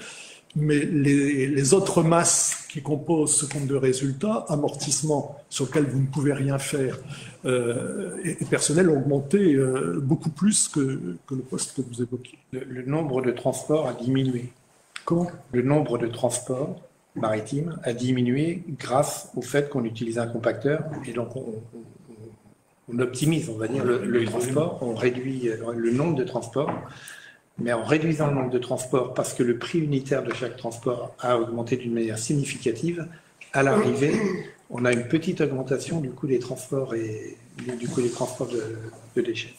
Speaker 4: mais les autres masses qui composent ce compte de résultats, amortissement sur lequel vous ne pouvez rien faire, et personnel ont augmenté beaucoup plus que le poste que vous évoquiez.
Speaker 1: Le nombre de transports a diminué.
Speaker 4: Comment ?
Speaker 1: Le nombre de transports maritimes a diminué grâce au fait qu'on utilise un compacteur et donc on optimise, on va dire, le transport, on réduit le nombre de transports. Mais en réduisant le nombre de transports, parce que le prix unitaire de chaque transport a augmenté d'une manière significative, à l'arrivée, on a une petite augmentation du coût des transports et du coût des transports de déchets.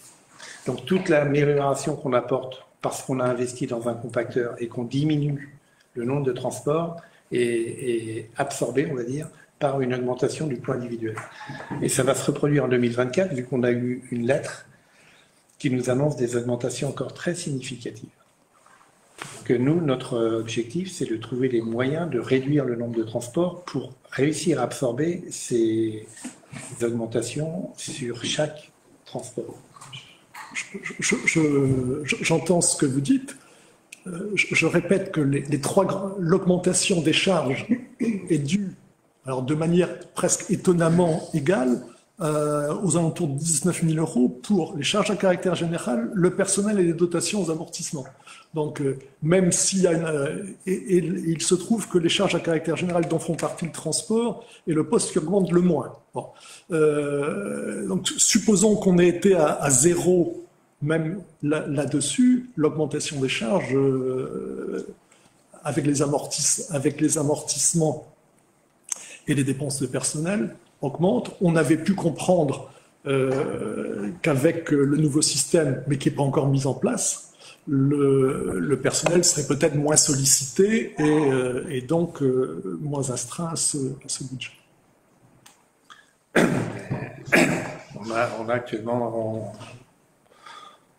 Speaker 1: Donc toute l'amélioration qu'on apporte parce qu'on a investi dans un compacteur et qu'on diminue le nombre de transports est absorbée, on va dire, par une augmentation du coût individuel. Et ça va se reproduire en 2024, vu qu'on a eu une lettre qui nous annonce des augmentations encore très significatives. Donc nous, notre objectif, c'est de trouver les moyens de réduire le nombre de transports pour réussir à absorber ces augmentations sur chaque transport.
Speaker 4: J'entends ce que vous dites. Je répète que l'augmentation des charges est due, alors de manière presque étonnamment égale, aux alentours de 19 000 euros pour les charges à caractère général, le personnel et les dotations aux amortissements. Donc, même s'il y a il se trouve que les charges à caractère général dont font partie le transport est le poste qui augmente le moins. Bon. Donc, supposons qu'on ait été à zéro, même là-dessus, l'augmentation des charges avec les amortissements et les dépenses de personnel augmente. On avait pu comprendre qu'avec le nouveau système, mais qui n'est pas encore mis en place, le personnel serait peut-être moins sollicité et donc moins astreint à ce budget.
Speaker 1: On a actuellement,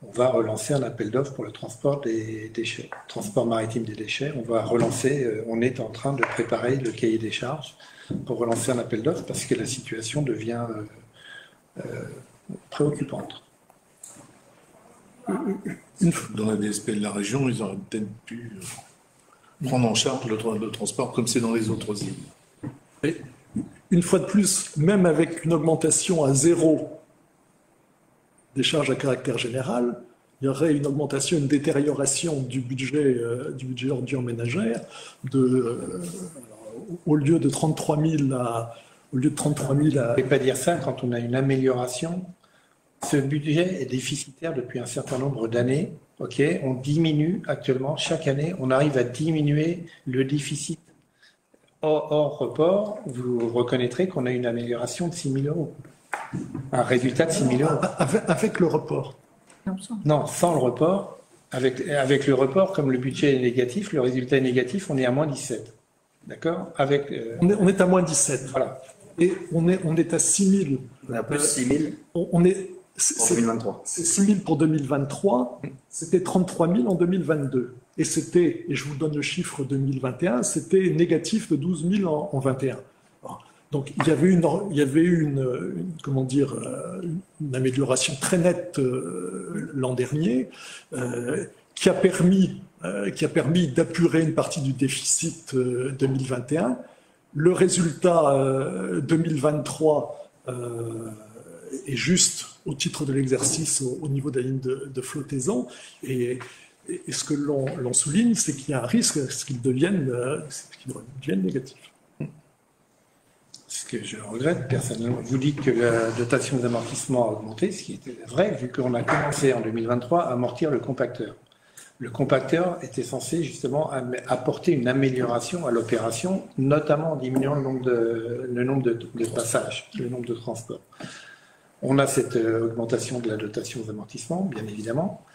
Speaker 1: on va relancer un appel d'offres pour le transport des déchets, transport maritime des déchets. On va relancer, on est en train de préparer le cahier des charges pour relancer un appel d'offres parce que la situation devient préoccupante.
Speaker 7: Dans la DSP de la région, ils auraient peut-être pu prendre en charge le transport comme c'est dans les autres îles.
Speaker 4: Et une fois de plus, même avec une augmentation à 0 des charges à caractère général, il y aurait une augmentation, une détérioration du budget ordures ménagères au lieu de 33 000 à... Au lieu de 33 000 à...
Speaker 1: On ne peut pas dire ça quand on a une amélioration. Ce budget est déficitaire depuis un certain nombre d'années. Okay, on diminue actuellement, chaque année, on arrive à diminuer le déficit hors report. Vous reconnaîtrez qu'on a une amélioration de 6 000 euros. Un résultat de 6 000 euros.
Speaker 4: Avec le report.
Speaker 1: Non, sans le report. Avec le report, comme le budget est négatif, le résultat est négatif, on est à moins 17. D'accord?
Speaker 4: On est à moins 17.
Speaker 1: Voilà.
Speaker 4: Et on est à 6 000.
Speaker 2: On est à plus 6 000
Speaker 4: on est,
Speaker 2: en 2023.
Speaker 4: C'est 6 000 pour 2023, c'était 33 000 en 2022. Et je vous donne le chiffre 2021, c'était négatif de 12 000 en 21. Donc il y avait une amélioration très nette l'an dernier qui a permis d'apurer une partie du déficit 2021. Le résultat 2023 est juste au titre de l'exercice au niveau de la ligne de flottaison. Et ce que l'on souligne, c'est qu'il y a un risque à ce qu'il devienne négatif.
Speaker 1: Ce que je regrette personnellement, vous dites que la dotation d'amortissement a augmenté, ce qui était vrai, vu qu'on a commencé en 2023 à amortir le compacteur. Le compacteur était censé justement apporter une amélioration à l'opération, notamment en diminuant le nombre de passages, le nombre de transports. On a cette augmentation de la dotation d'amortissement, bien évidemment,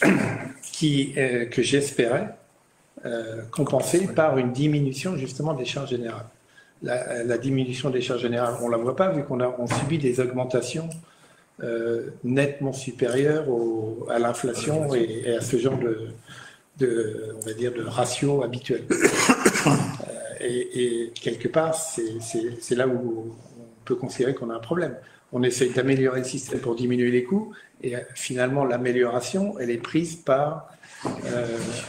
Speaker 1: que j'espérais compenser par une diminution justement des charges générales. La diminution des charges générales, on ne la voit pas vu on subit des augmentations nettement supérieures à l'inflation et à ce genre on va dire, de ratio habituel. Et quelque part, c'est là où on peut considérer qu'on a un problème. On essaye d'améliorer le système pour diminuer les coûts et finalement l'amélioration, elle est prise par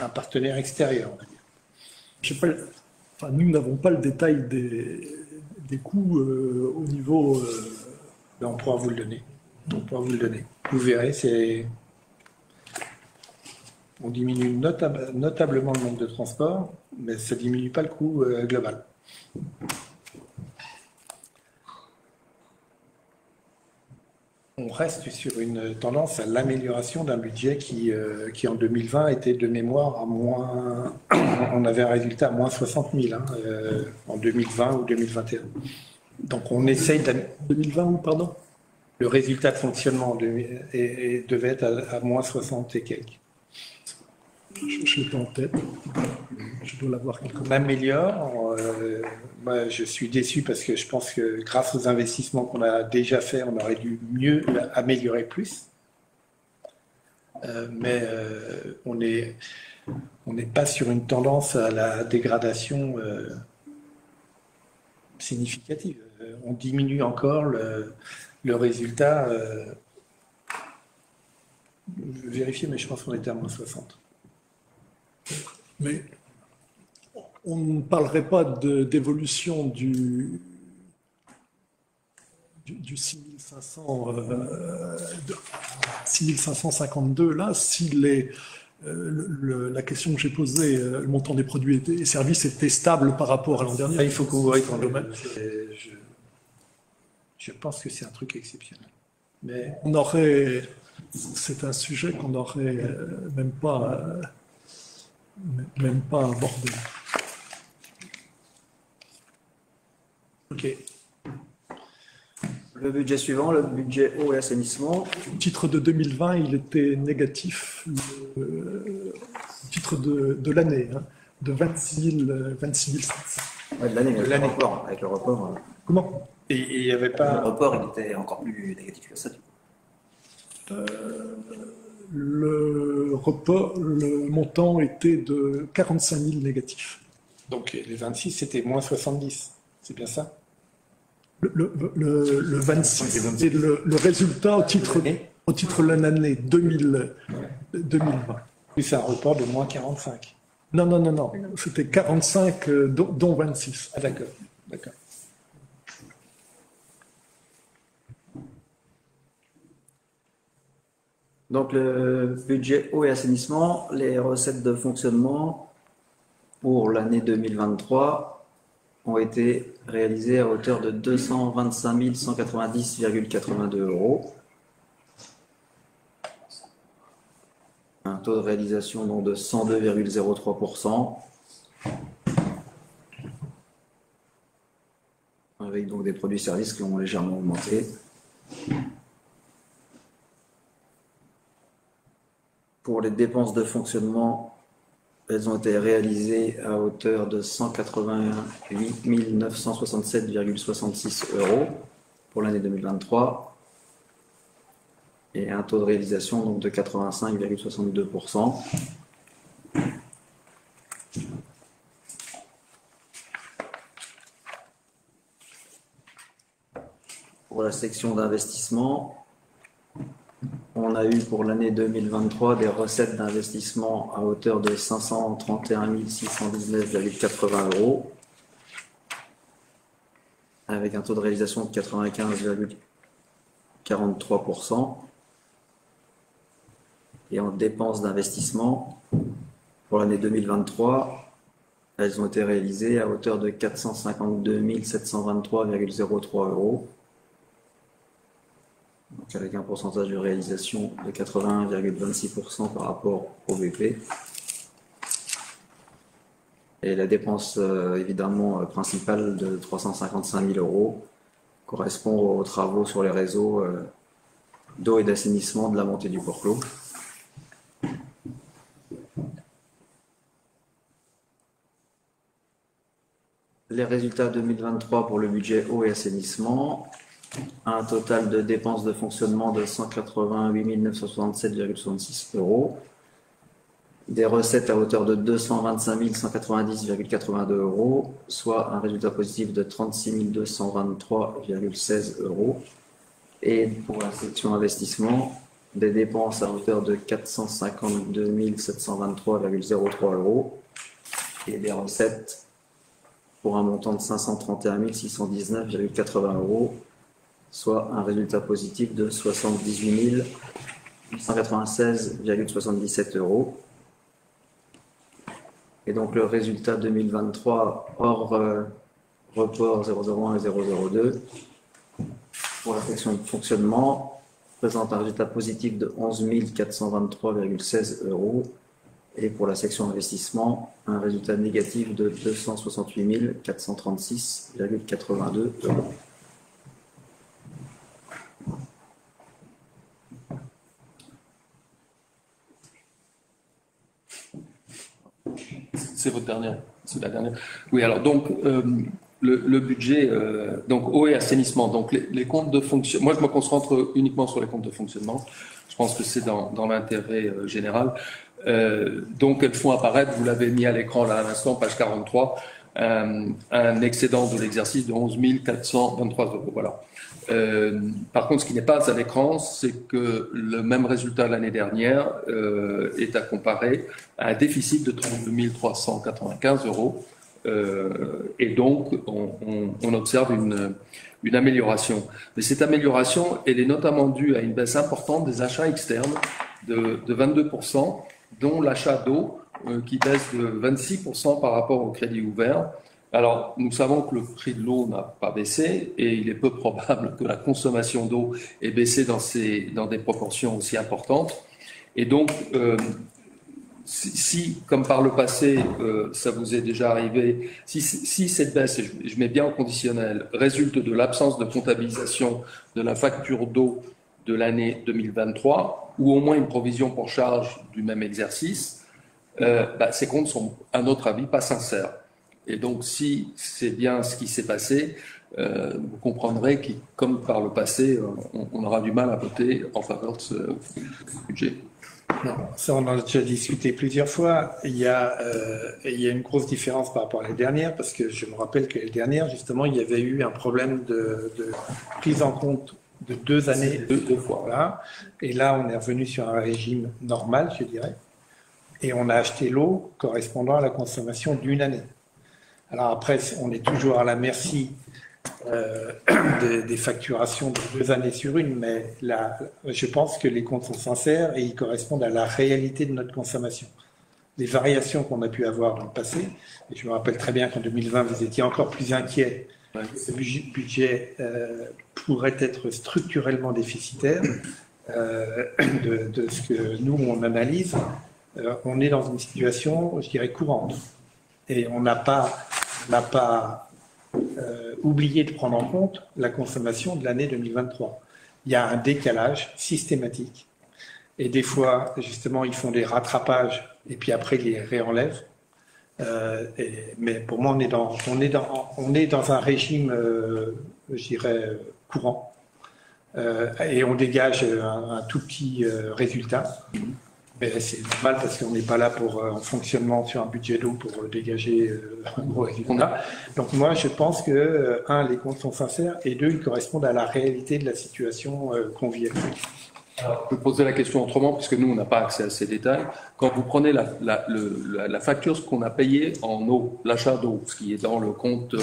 Speaker 1: un partenaire extérieur, on va dire.
Speaker 4: Je sais pas, nous n'avons pas le détail des coûts au niveau...
Speaker 1: On pourra vous le donner. Vous verrez, on diminue notablement le nombre de transports, mais ça ne diminue pas le coût global. On reste sur une tendance à l'amélioration d'un budget qui en 2020 était de mémoire à moins... On avait un résultat à moins 60 000 en 2020 ou 2021. Donc on essaye...
Speaker 4: 2020 ou pardon?
Speaker 1: Le résultat de fonctionnement devait être à moins 60 et quelques.
Speaker 4: Je l'ai pas en tête. Je dois l'avoir quelque part.
Speaker 1: On améliore. Moi, je suis déçu parce que je pense que grâce aux investissements qu'on a déjà faits, on aurait dû mieux améliorer plus. Mais on n'est pas sur une tendance à la dégradation significative. On diminue encore le résultat. Je vais vérifier, mais je pense qu'on était à moins 60.
Speaker 4: Mais on ne parlerait pas d'évolution du 6552 là, si la question que j'ai posée, le montant des produits et services était stable par rapport à l'an dernier.
Speaker 1: Il faut que vous répondiez. Je pense que c'est un truc exceptionnel. Mais
Speaker 4: c'est un sujet qu'on n'aurait même pas abordé.
Speaker 1: ok.
Speaker 2: Le budget suivant, le budget eau et assainissement.
Speaker 4: Au titre de 2020, il était négatif, au titre de l'année, de 26 500.
Speaker 2: Ouais, de l'année, avec le report.
Speaker 4: Comment?
Speaker 1: Et il n'y avait
Speaker 2: Le
Speaker 1: pas.
Speaker 2: report, il était encore plus négatif que ça.
Speaker 4: Le montant était de 45 000 négatifs.
Speaker 1: Donc les 26, c'était moins 70. C'est bien ça?
Speaker 4: Le 26, c'est le résultat au titre de l'année 2020.
Speaker 1: Oui, c'est un report de moins 45.
Speaker 4: Non. C'était 45, dont 26.
Speaker 1: Ah, d'accord. D'accord.
Speaker 2: Donc, le budget eau et assainissement, les recettes de fonctionnement pour l'année 2023 ont été réalisées à hauteur de 225 190,82 €. Un taux de réalisation donc de 102,03%, avec donc des produits-services qui ont légèrement augmenté. Pour les dépenses de fonctionnement, elles ont été réalisées à hauteur de 188 967,66 € pour l'année 2023 et un taux de réalisation donc de 85,62%. Pour la section d'investissement, on a eu pour l'année 2023 des recettes d'investissement à hauteur de 531 619,80 € avec un taux de réalisation de 95,43%. Et en dépenses d'investissement, pour l'année 2023, elles ont été réalisées à hauteur de 452 723,03 €. Donc avec un pourcentage de réalisation de 81,26% par rapport au VP. Et la dépense évidemment principale de 355 000 € correspond aux travaux sur les réseaux d'eau et d'assainissement de la montée du Port-Clos. Les résultats 2023 pour le budget eau et assainissement. Un total de dépenses de fonctionnement de 188 967,66 €, des recettes à hauteur de 225 190,82 €, soit un résultat positif de 36 223,16 €, et pour la section investissement, des dépenses à hauteur de 452 723,03 € et des recettes pour un montant de 531 619,80 €, soit un résultat positif de 78 896,77 €. Et donc le résultat 2023 hors report 001 et 002 pour la section de fonctionnement présente un résultat positif de 11 423,16 € et pour la section investissement un résultat négatif de 268 436,82 €.
Speaker 5: C'est votre dernière. C'est la dernière. Oui, alors donc le budget, donc eau et assainissement, donc les comptes de fonctionnement. Moi, je me concentre uniquement sur les comptes de fonctionnement. Je pense que c'est dans l'intérêt général. Donc, elles font apparaître, vous l'avez mis à l'écran là à l'instant, page 43, un excédent de l'exercice de 11 423 €. Voilà. Par contre, ce qui n'est pas à l'écran, c'est que le même résultat l'année dernière est à comparer à un déficit de 32 395 €. Et donc, on observe une amélioration. Mais cette amélioration, elle est notamment due à une baisse importante des achats externes de 22%, dont l'achat d'eau qui baisse de 26% par rapport au crédit ouvert. Alors, nous savons que le prix de l'eau n'a pas baissé et il est peu probable que la consommation d'eau ait baissé dans des proportions aussi importantes. Et donc, si, comme par le passé, ça vous est déjà arrivé, si cette baisse, et je mets bien au conditionnel, résulte de l'absence de comptabilisation de la facture d'eau de l'année 2023, ou au moins une provision pour charge du même exercice, ces comptes sont, à notre avis, pas sincères. Et donc, si c'est bien ce qui s'est passé, vous comprendrez que, comme par le passé, on aura du mal à voter en faveur de ce budget.
Speaker 1: Non, ça, on en a déjà discuté plusieurs fois. Il y a une grosse différence par rapport à l'année dernière, parce que je me rappelle que l'année dernière, justement, il y avait eu un problème de prise en compte de 2 années, deux fois. Voilà. Et là, on est revenu sur un régime normal, je dirais. Et on a acheté l'eau correspondant à la consommation d'une année. Alors après, on est toujours à la merci des facturations de 2 années sur une, mais là, je pense que les comptes sont sincères et ils correspondent à la réalité de notre consommation. Les variations qu'on a pu avoir dans le passé, et je me rappelle très bien qu'en 2020, vous étiez encore plus inquiet que ce budget pourrait être structurellement déficitaire de ce que nous, on analyse. On est dans une situation, je dirais, courante. Et on n'a pas oublié de prendre en compte la consommation de l'année 2023. Il y a un décalage systématique. Et des fois, justement, ils font des rattrapages et puis après, ils les réenlèvent. Mais pour moi, on est dans un régime, je dirais, courant. Et on dégage un tout petit résultat. Mais c'est normal parce qu'on n'est pas là pour en fonctionnement sur un budget d'eau pour dégager un gros résultat. Donc moi, je pense que, les comptes sont sincères et 2, ils correspondent à la réalité de la situation qu'on vit.
Speaker 5: Alors, je peux poser la question autrement, puisque nous, on n'a pas accès à ces détails. Quand vous prenez la facture, ce qu'on a payé en eau, l'achat d'eau, ce qui est dans le compte...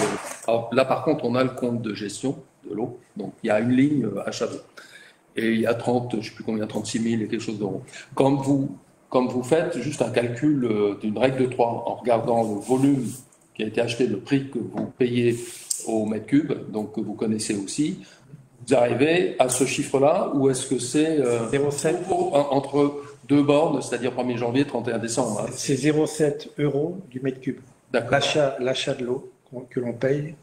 Speaker 5: alors là, par contre, on a le compte de gestion de l'eau. Donc, il y a une ligne achat d'eau. Et il y a 30, je ne sais plus combien, 36 000 et quelque chose d'euros. Comme vous faites juste un calcul d'une règle de 3 en regardant le volume qui a été acheté, le prix que vous payez au mètre cube, donc que vous connaissez aussi, vous arrivez à ce chiffre-là, ou est-ce que c'est
Speaker 1: 0,7
Speaker 5: entre 2 bornes, c'est-à-dire 1er janvier, 31 décembre hein.
Speaker 1: C'est 0,7 € du mètre cube. L'achat de l'eau que l'on paye.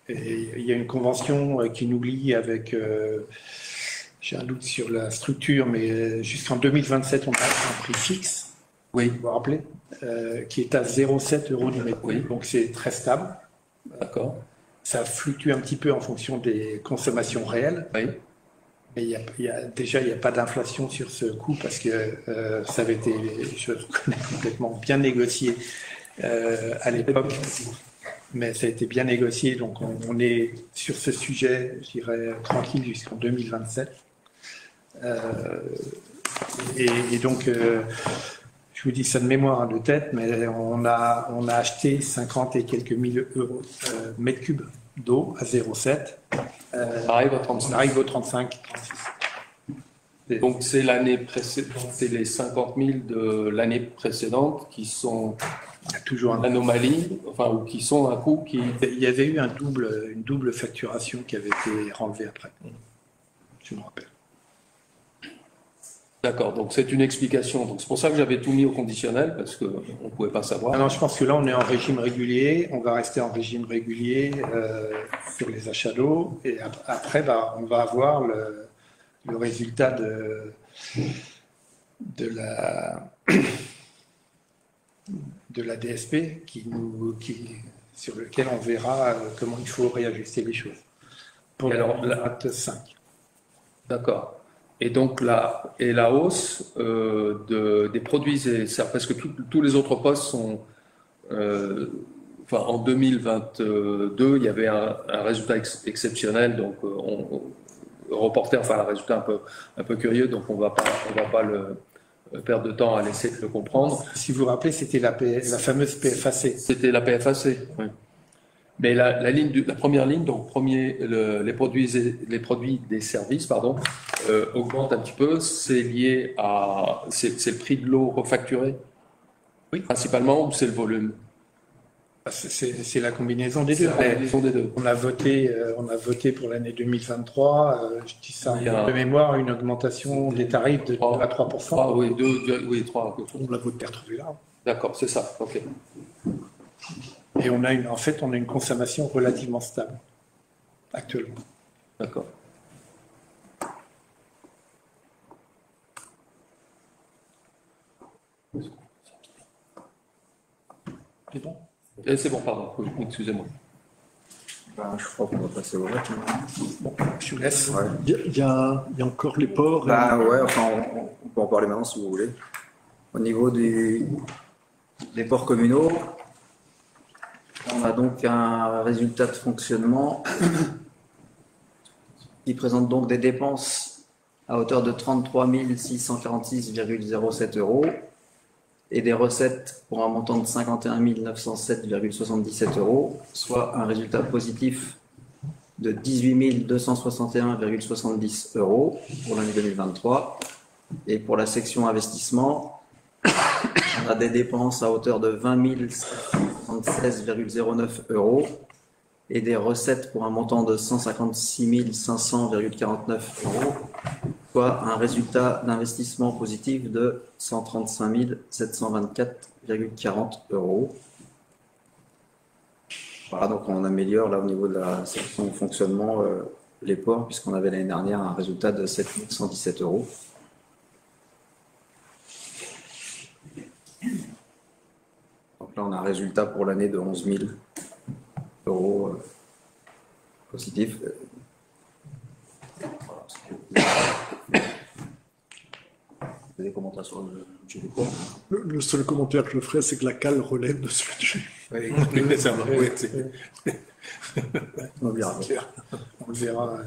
Speaker 1: Et il y a une convention qui nous lie avec... j'ai un doute sur la structure, mais jusqu'en 2027, on a un prix fixe,
Speaker 5: oui.
Speaker 1: Vous vous rappelez, qui est à 0,7 € du mètre cube.
Speaker 5: Oui.
Speaker 1: Donc c'est très stable.
Speaker 5: D'accord.
Speaker 1: Ça fluctue un petit peu en fonction des consommations réelles.
Speaker 5: Oui.
Speaker 1: Mais il n'y a pas d'inflation sur ce coût parce que ça avait été, je reconnais, complètement bien négocié à l'époque. Mais ça a été bien négocié, donc on est sur ce sujet, je dirais, tranquille jusqu'en 2027. Et donc, je vous dis ça de mémoire, de tête, mais on a acheté 50 et quelques mille euros mètres cubes d'eau à 0,7.
Speaker 5: On arrive à 35.
Speaker 1: On arrive au 35, 36.
Speaker 5: Donc c'est l'année précédente, c'est les 50 000 de l'année précédente qui sont
Speaker 1: il y a toujours
Speaker 5: une anomalie, enfin, ou qui sont un coût qui...
Speaker 1: Il y avait eu une double facturation qui avait été renlevée après. Je me rappelle.
Speaker 5: D'accord, donc c'est une explication. Donc c'est pour ça que j'avais tout mis au conditionnel, parce qu'on ne pouvait pas savoir.
Speaker 1: Non, je pense que là, on est en régime régulier. On va rester en régime régulier sur les achats d'eau. Et après, on va avoir le résultat de la DSP sur lequel on verra comment il faut réajuster les choses. Pour
Speaker 5: alors,
Speaker 1: la 25.
Speaker 5: D'accord. Et donc la hausse des produits et services, parce que tous les autres postes sont, en 2022, il y avait un résultat exceptionnel, donc on reportait, un résultat un peu curieux, donc on va pas le perdre de temps à laisser le comprendre.
Speaker 1: Si vous vous rappelez, c'était la fameuse PFAC.
Speaker 5: C'était la PFAC, oui. Mais la première ligne, donc les produits des services, augmente un petit peu. C'est lié c'est le prix de l'eau refacturée, oui, principalement, ou c'est le volume?
Speaker 1: C'est la combinaison des deux.
Speaker 5: La combinaison des deux.
Speaker 1: On a voté pour l'année 2023. Je dis ça de mémoire, une augmentation des tarifs de 3 à 3%.
Speaker 5: Ah oui, 3.
Speaker 1: On l'a voté retrouvé là.
Speaker 5: D'accord, c'est ça. Ok.
Speaker 1: Et on a une consommation relativement stable actuellement.
Speaker 5: D'accord.
Speaker 1: C'est bon?
Speaker 5: C'est bon, pardon, excusez-moi.
Speaker 2: Ben, je crois qu'on va passer au vote.
Speaker 1: Bon, je vous laisse.
Speaker 2: Ouais.
Speaker 4: Il y a encore les ports.
Speaker 2: Bah ouais, enfin, on peut en parler maintenant si vous voulez. Au niveau des ports communaux, on a donc un résultat de fonctionnement qui présente donc des dépenses à hauteur de 33 646,07 euros et des recettes pour un montant de 51 907,77 euros, soit un résultat positif de 18 261,70 euros pour l'année 2023. Et pour la section investissement, on a des dépenses à hauteur de 20 776,09 euros et des recettes pour un montant de 156 500,49 euros, soit un résultat d'investissement positif de 135 724,40 euros. Voilà, donc on améliore là au niveau de la section fonctionnement les ports, puisqu'on avait l'année dernière un résultat de 7 117 euros. Donc là, on a un résultat pour l'année de 11 000 euros positif. Des commentaires sur le budget des ports?
Speaker 4: Le seul commentaire que je ferai, c'est que la cale relève de ce budget.
Speaker 1: Oui,
Speaker 7: Ça va, oui,
Speaker 2: On verra.
Speaker 1: on le verra.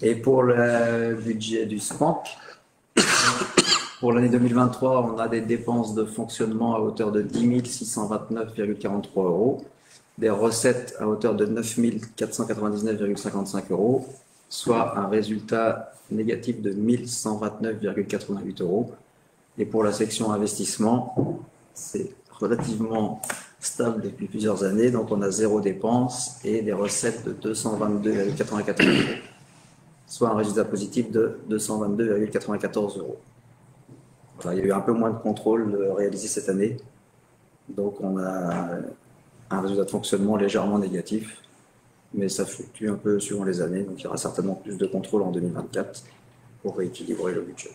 Speaker 2: Et pour le budget du SPANC, pour l'année 2023, on a des dépenses de fonctionnement à hauteur de 10 629,43 euros, des recettes à hauteur de 9 499,55 euros, soit un résultat négatif de 1 129,88 euros. Et pour la section investissement, c'est relativement stable depuis plusieurs années, donc on a 0 dépenses et des recettes de 222,94 euros, soit un résultat positif de 222,94 euros. Voilà, il y a eu un peu moins de contrôle réalisé cette année, donc on a un résultat de fonctionnement légèrement négatif, mais ça fluctue un peu suivant les années, donc il y aura certainement plus de contrôle en 2024 pour rééquilibrer le budget.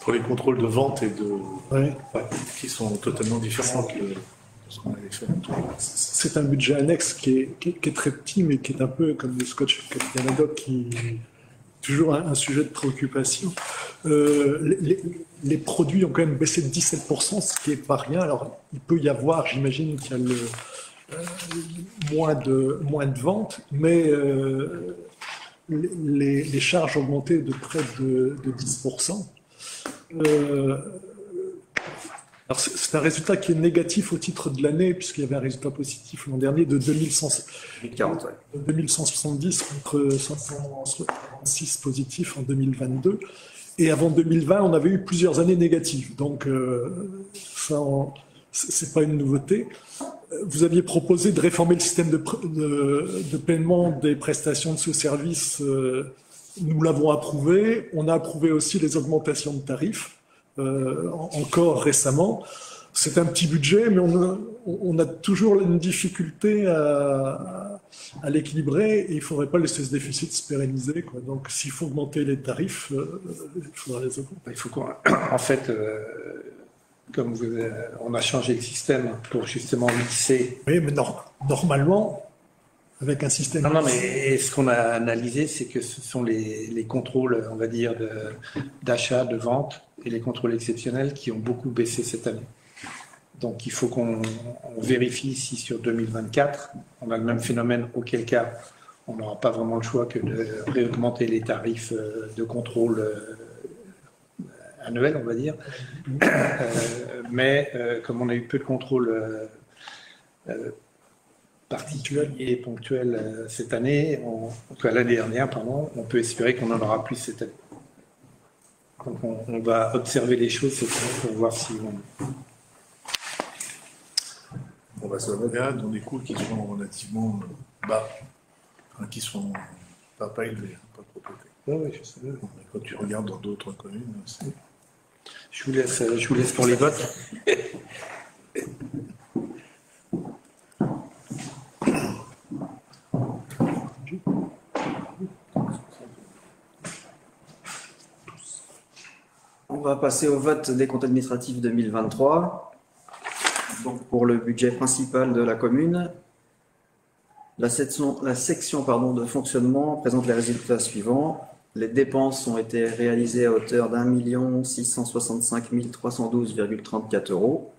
Speaker 7: Pour les contrôles de vente et de.
Speaker 4: Ouais.
Speaker 7: Ouais, qui sont totalement différents de ce qu'on avait fait.
Speaker 4: C'est un budget annexe qui est très petit, mais qui est un peu comme le Scotch Capitaine Haddock, qui est toujours un sujet de préoccupation. Les produits ont quand même baissé de 17%, ce qui n'est pas rien. Alors, il peut y avoir, j'imagine qu'il y a moins de ventes, mais les charges ont augmenté de près de 10%. Alors c'est un résultat qui est négatif au titre de l'année, puisqu'il y avait un résultat positif l'an dernier de 2170 contre 566 positifs en 2022. Et avant 2020, on avait eu plusieurs années négatives. Donc, ça, c'est pas une nouveauté. Vous aviez proposé de réformer le système de paiement des prestations de ce service. Nous l'avons approuvé. On a approuvé aussi les augmentations de tarifs, encore récemment. C'est un petit budget, mais on a toujours une difficulté à l'équilibrer et il ne faudrait pas laisser ce déficit se pérenniser, quoi. Donc, s'il faut augmenter les tarifs, il faudra les augmenter.
Speaker 1: Il faut en fait, comme on a changé le système pour justement mixer.
Speaker 4: Oui, mais normalement, avec un système.
Speaker 1: Non, mais ce qu'on a analysé, c'est que ce sont les contrôles, on va dire, d'achat, de vente et les contrôles exceptionnels qui ont beaucoup baissé cette année. Donc, il faut qu'on vérifie si sur 2024, on a le même phénomène, auquel cas, on n'aura pas vraiment le choix que de réaugmenter les tarifs de contrôle annuels, on va dire. Mais comme on a eu peu de contrôles particuliers et ponctuels cette année, l'année dernière, pardon, on peut espérer qu'on en aura plus cette année. Donc, on va observer les choses cette année pour voir si
Speaker 7: On va se regarder dans des coûts qui sont relativement bas, enfin, qui sont pas élevés, pas trop élevés.
Speaker 1: Oui, je sais.
Speaker 7: Quand tu regardes dans d'autres communes, c'est...
Speaker 1: Je vous laisse pour les votes.
Speaker 2: On va passer au vote des comptes administratifs 2023. Donc, pour le budget principal de la commune, la section de fonctionnement présente les résultats suivants. Les dépenses ont été réalisées à hauteur d'1 665 312,34 €.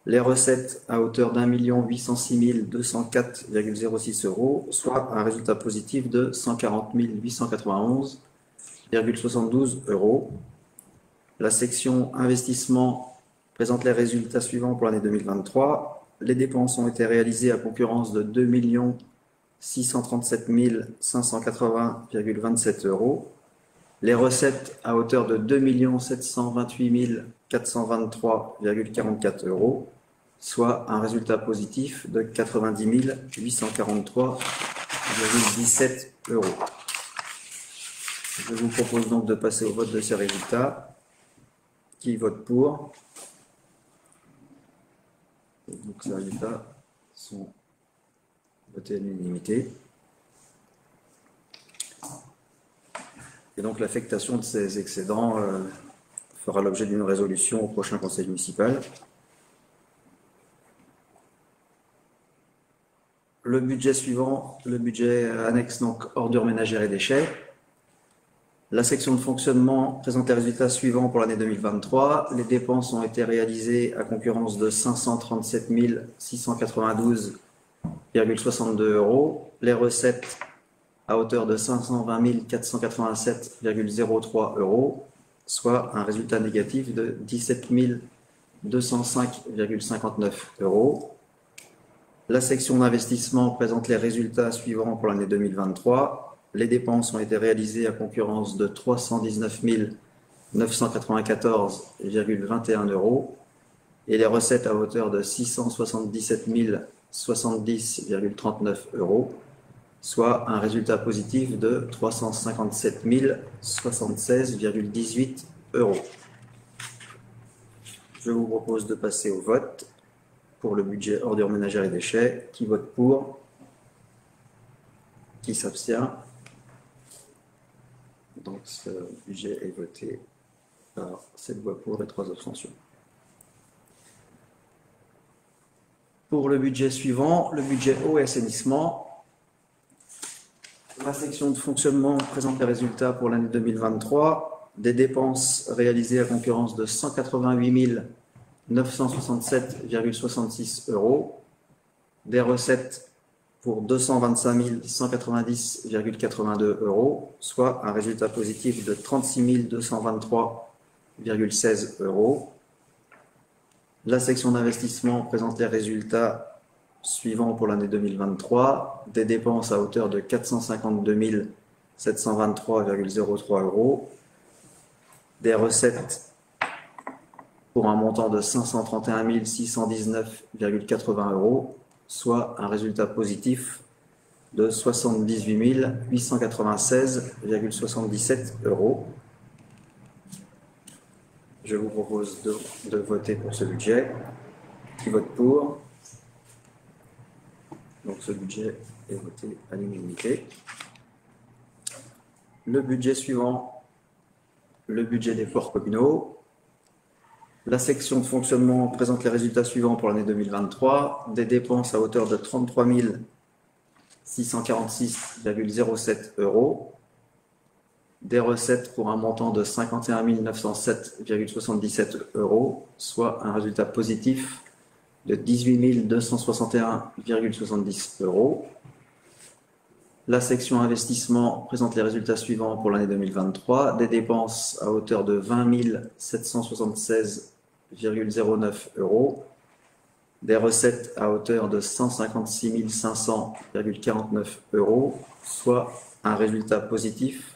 Speaker 2: Les recettes à hauteur d'1 806 204,06 €, soit un résultat positif de 140 891,72 €. La section investissement présente les résultats suivants pour l'année 2023. Les dépenses ont été réalisées à concurrence de 2 637 580,27 €. Les recettes à hauteur de 2 728 423,44 €, soit un résultat positif de 90 843,17 €. Je vous propose donc de passer au vote de ces résultats. Qui vote pour? Donc ces résultats sont votés à l'unanimité. Et donc l'affectation de ces excédents fera l'objet d'une résolution au prochain conseil municipal. Le budget suivant, le budget annexe, donc ordures ménagères et déchets. La section de fonctionnement présente les résultats suivants pour l'année 2023. Les dépenses ont été réalisées à concurrence de 537 692,62 €. Les recettes à hauteur de 520 487,03 €, soit un résultat négatif de 17 205,59 €. La section d'investissement présente les résultats suivants pour l'année 2023. Les dépenses ont été réalisées à concurrence de 319 994,21 € et les recettes à hauteur de 677 070,39 €, soit un résultat positif de 357 076,18 €. Je vous propose de passer au vote pour le budget ordures ménagères et déchets. Qui vote pour? Qui s'abstient? Donc ce budget est voté par 7 voix pour et 3 abstentions. Pour le budget suivant, le budget eau et assainissement, la section de fonctionnement présente les résultats pour l'année 2023. Des dépenses réalisées à concurrence de 188 967,66 €. Des recettes pour 225 190,82 €, soit un résultat positif de 36 223,16 €. La section d'investissement présente les résultats suivants pour l'année 2023. Des dépenses à hauteur de 452 723,03 €. Des recettes pour un montant de 531 619,80 €, soit un résultat positif de 78 896,77 €. Je vous propose de voter pour ce budget. Qui vote pour? Donc ce budget est voté à l'unanimité. Le budget suivant, le budget des ports communaux. La section de fonctionnement présente les résultats suivants pour l'année 2023. Des dépenses à hauteur de 33 646,07 €. Des recettes pour un montant de 51 907,77 €, soit un résultat positif de 18 261,70 €. La section investissement présente les résultats suivants pour l'année 2023. Des dépenses à hauteur de 20 776,09 €. Des recettes à hauteur de 156 500,49 €, soit un résultat positif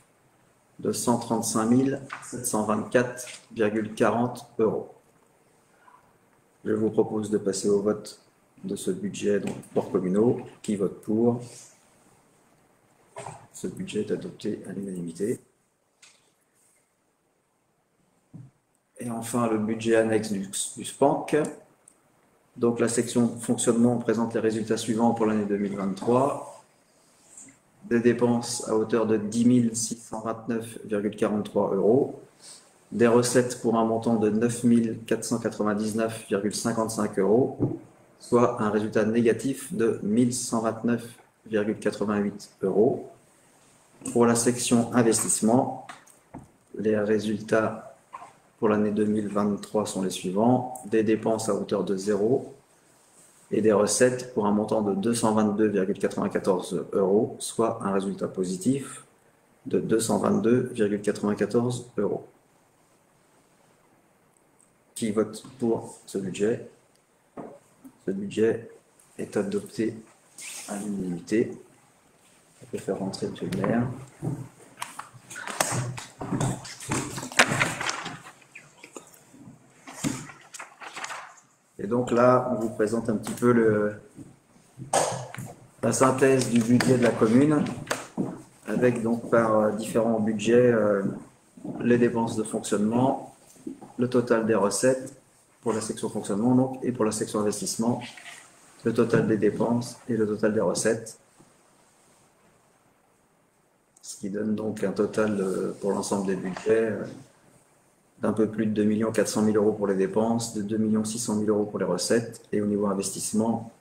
Speaker 2: de 135 724,40 €. Je vous propose de passer au vote de ce budget donc ports communaux. Qui vote pour? Ce budget est adopté à l'unanimité. Et enfin, le budget annexe du SPANC. Donc, la section de fonctionnement présente les résultats suivants pour l'année 2023. Des dépenses à hauteur de 10 629,43 €. des recettes pour un montant de 9 499,55 €, soit un résultat négatif de 1 129,88 €. Pour la section investissement, les résultats pour l'année 2023 sont les suivants: des dépenses à hauteur de 0 et des recettes pour un montant de 222,94 €, soit un résultat positif de 222,94 €. Qui vote pour ce budget? Ce budget est adopté à l'unanimité. On peut faire rentrer M. le maire. Et donc là, on vous présente un petit peu la synthèse du budget de la commune, avec donc par différents budgets les dépenses de fonctionnement, le total des recettes pour la section fonctionnement donc, et pour la section investissement, le total des dépenses et le total des recettes. Ce qui donne donc un total pour l'ensemble des budgets d'un peu plus de 2 400 000 € pour les dépenses, de 2 600 000 € pour les recettes, et au niveau investissement,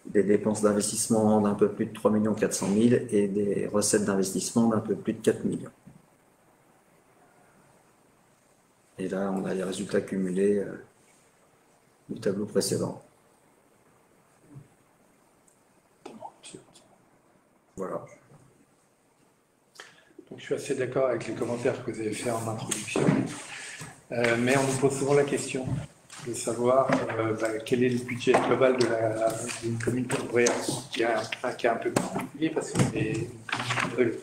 Speaker 2: des dépenses d'investissement d'un peu plus de 3 400 000 et des recettes d'investissement d'un peu plus de 4 millions. Et là, on a les résultats cumulés du tableau précédent. Voilà.
Speaker 1: Donc, je suis assez d'accord avec les commentaires que vous avez faits en introduction, mais on nous pose souvent la question de savoir quel est le budget global d'une commune comme Bréa, qui a un cas un peu particulier parce que c'est une commune brûlée.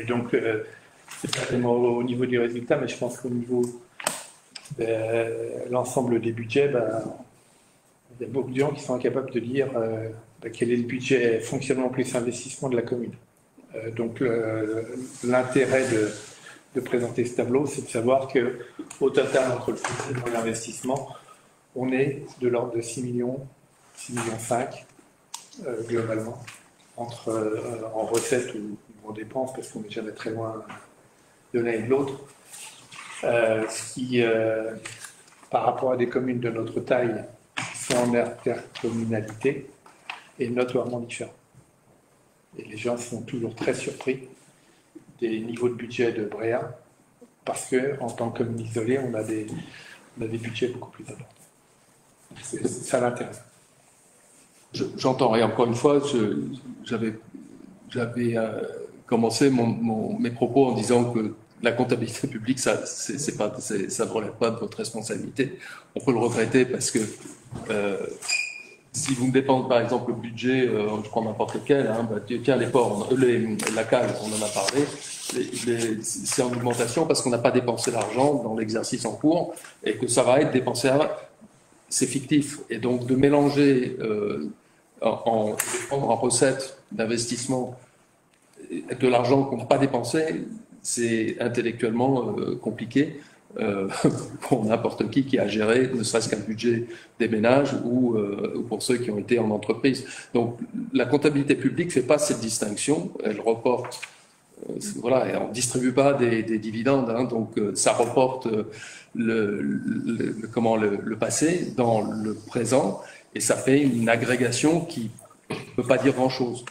Speaker 1: Donc, c'est pas tellement au niveau du résultat, mais je pense qu'au niveau de l'ensemble des budgets, il y a beaucoup de gens qui sont incapables de dire quel est le budget fonctionnement plus investissement de la commune. Donc l'intérêt de présenter ce tableau, c'est de savoir qu'au total, entre le fonctionnement et l'investissement, on est de l'ordre de 6 millions, 6,5 millions globalement, en recettes ou en dépenses, parce qu'on n'est jamais très loin de l'un et de l'autre. Ce qui, par rapport à des communes de notre taille, sont en intercommunalité, est notoirement différent. Et les gens sont toujours très surpris des niveaux de budget de Bréa, parce qu'en tant que commune isolée, on a des budgets beaucoup plus importants. C'est ça l'intérêt.
Speaker 5: J'entends, et encore une fois, j'avais commencé mes propos en disant que la comptabilité publique, ça ne relève pas de votre responsabilité. On peut le regretter parce que si vous me dépensez par exemple le budget, je prends n'importe lequel, tiens, les ports, la cale, on en a parlé, c'est en augmentation parce qu'on n'a pas dépensé l'argent dans l'exercice en cours et que ça va être dépensé c'est fictif. Et donc de mélanger en recettes d'investissement de l'argent qu'on n'a pas dépensé, c'est intellectuellement compliqué pour n'importe qui a géré, ne serait-ce qu'un budget des ménages ou pour ceux qui ont été en entreprise. Donc la comptabilité publique ne fait pas cette distinction, elle reporte, voilà, et on ne distribue pas des dividendes, donc ça reporte le passé dans le présent et ça fait une agrégation qui ne peut pas dire grand-chose.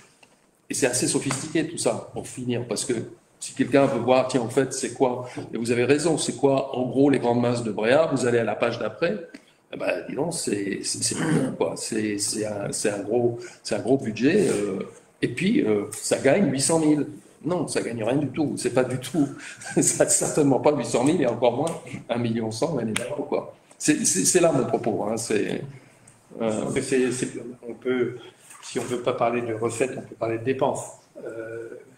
Speaker 5: Et c'est assez sophistiqué tout ça, pour finir, parce que si quelqu'un veut voir, tiens, en fait, c'est quoi, et vous avez raison, c'est quoi, en gros, les grandes masses de Bréa, vous allez à la page d'après, dis donc, c'est quoi, c'est un gros budget, et puis, ça gagne 800 000. Non, ça gagne rien du tout, c'est pas du tout, ça certainement pas 800 000, et encore moins 1,1 million, l'année d'avant, quoi. C'est là mon propos,
Speaker 1: on peut, si on ne veut pas parler de recettes, on peut parler de dépenses.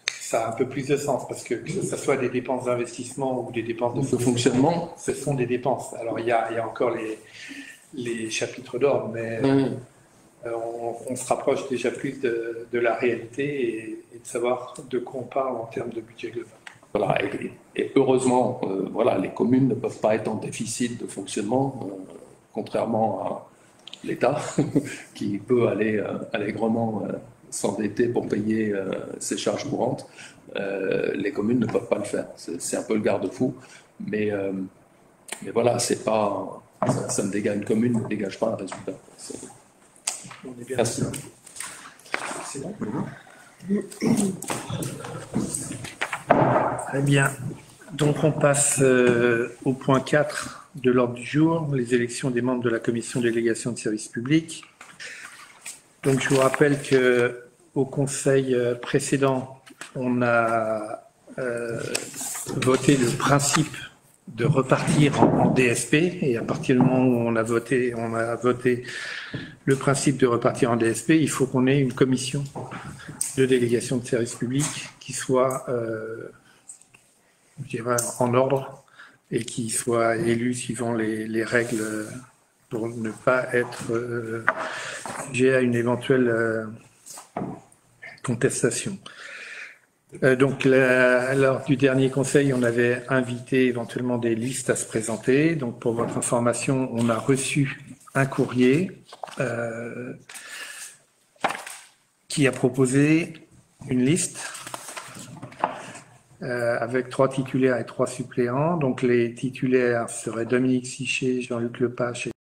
Speaker 1: Ça a un peu plus de sens parce que ce soit des dépenses d'investissement ou des dépenses de fonctionnement, ce sont des dépenses. Alors il y a encore les chapitres d'ordre, mais on se rapproche déjà plus de la réalité et de savoir de quoi on parle en termes de budget global.
Speaker 5: Voilà, et heureusement, les communes ne peuvent pas être en déficit de fonctionnement, contrairement à l'État, qui peut aller allègrement s'endetter pour payer ses charges courantes, les communes ne peuvent pas le faire. C'est un peu le garde-fou, mais voilà, c'est pas ça ne dégage, une commune ne dégage pas un résultat.
Speaker 1: On est bien.
Speaker 5: Merci.
Speaker 1: C'est bon. Très bien. Donc on passe au point 4 de l'ordre du jour, les élections des membres de la commission de délégation de services publics. Donc je vous rappelle que au conseil précédent, on a voté le principe de repartir en DSP, et à partir du moment où on a voté le principe de repartir en DSP, il faut qu'on ait une commission de délégation de services publics qui soit je dirais, en ordre et qui soit élue suivant les règles pour ne pas être sujet à une éventuelle contestation. Donc, lors du dernier conseil, on avait invité éventuellement des listes à se présenter. Donc, pour votre information, on a reçu un courrier qui a proposé une liste avec 3 titulaires et 3 suppléants. Donc, les titulaires seraient Dominique Sichet, Jean-Luc Lepage et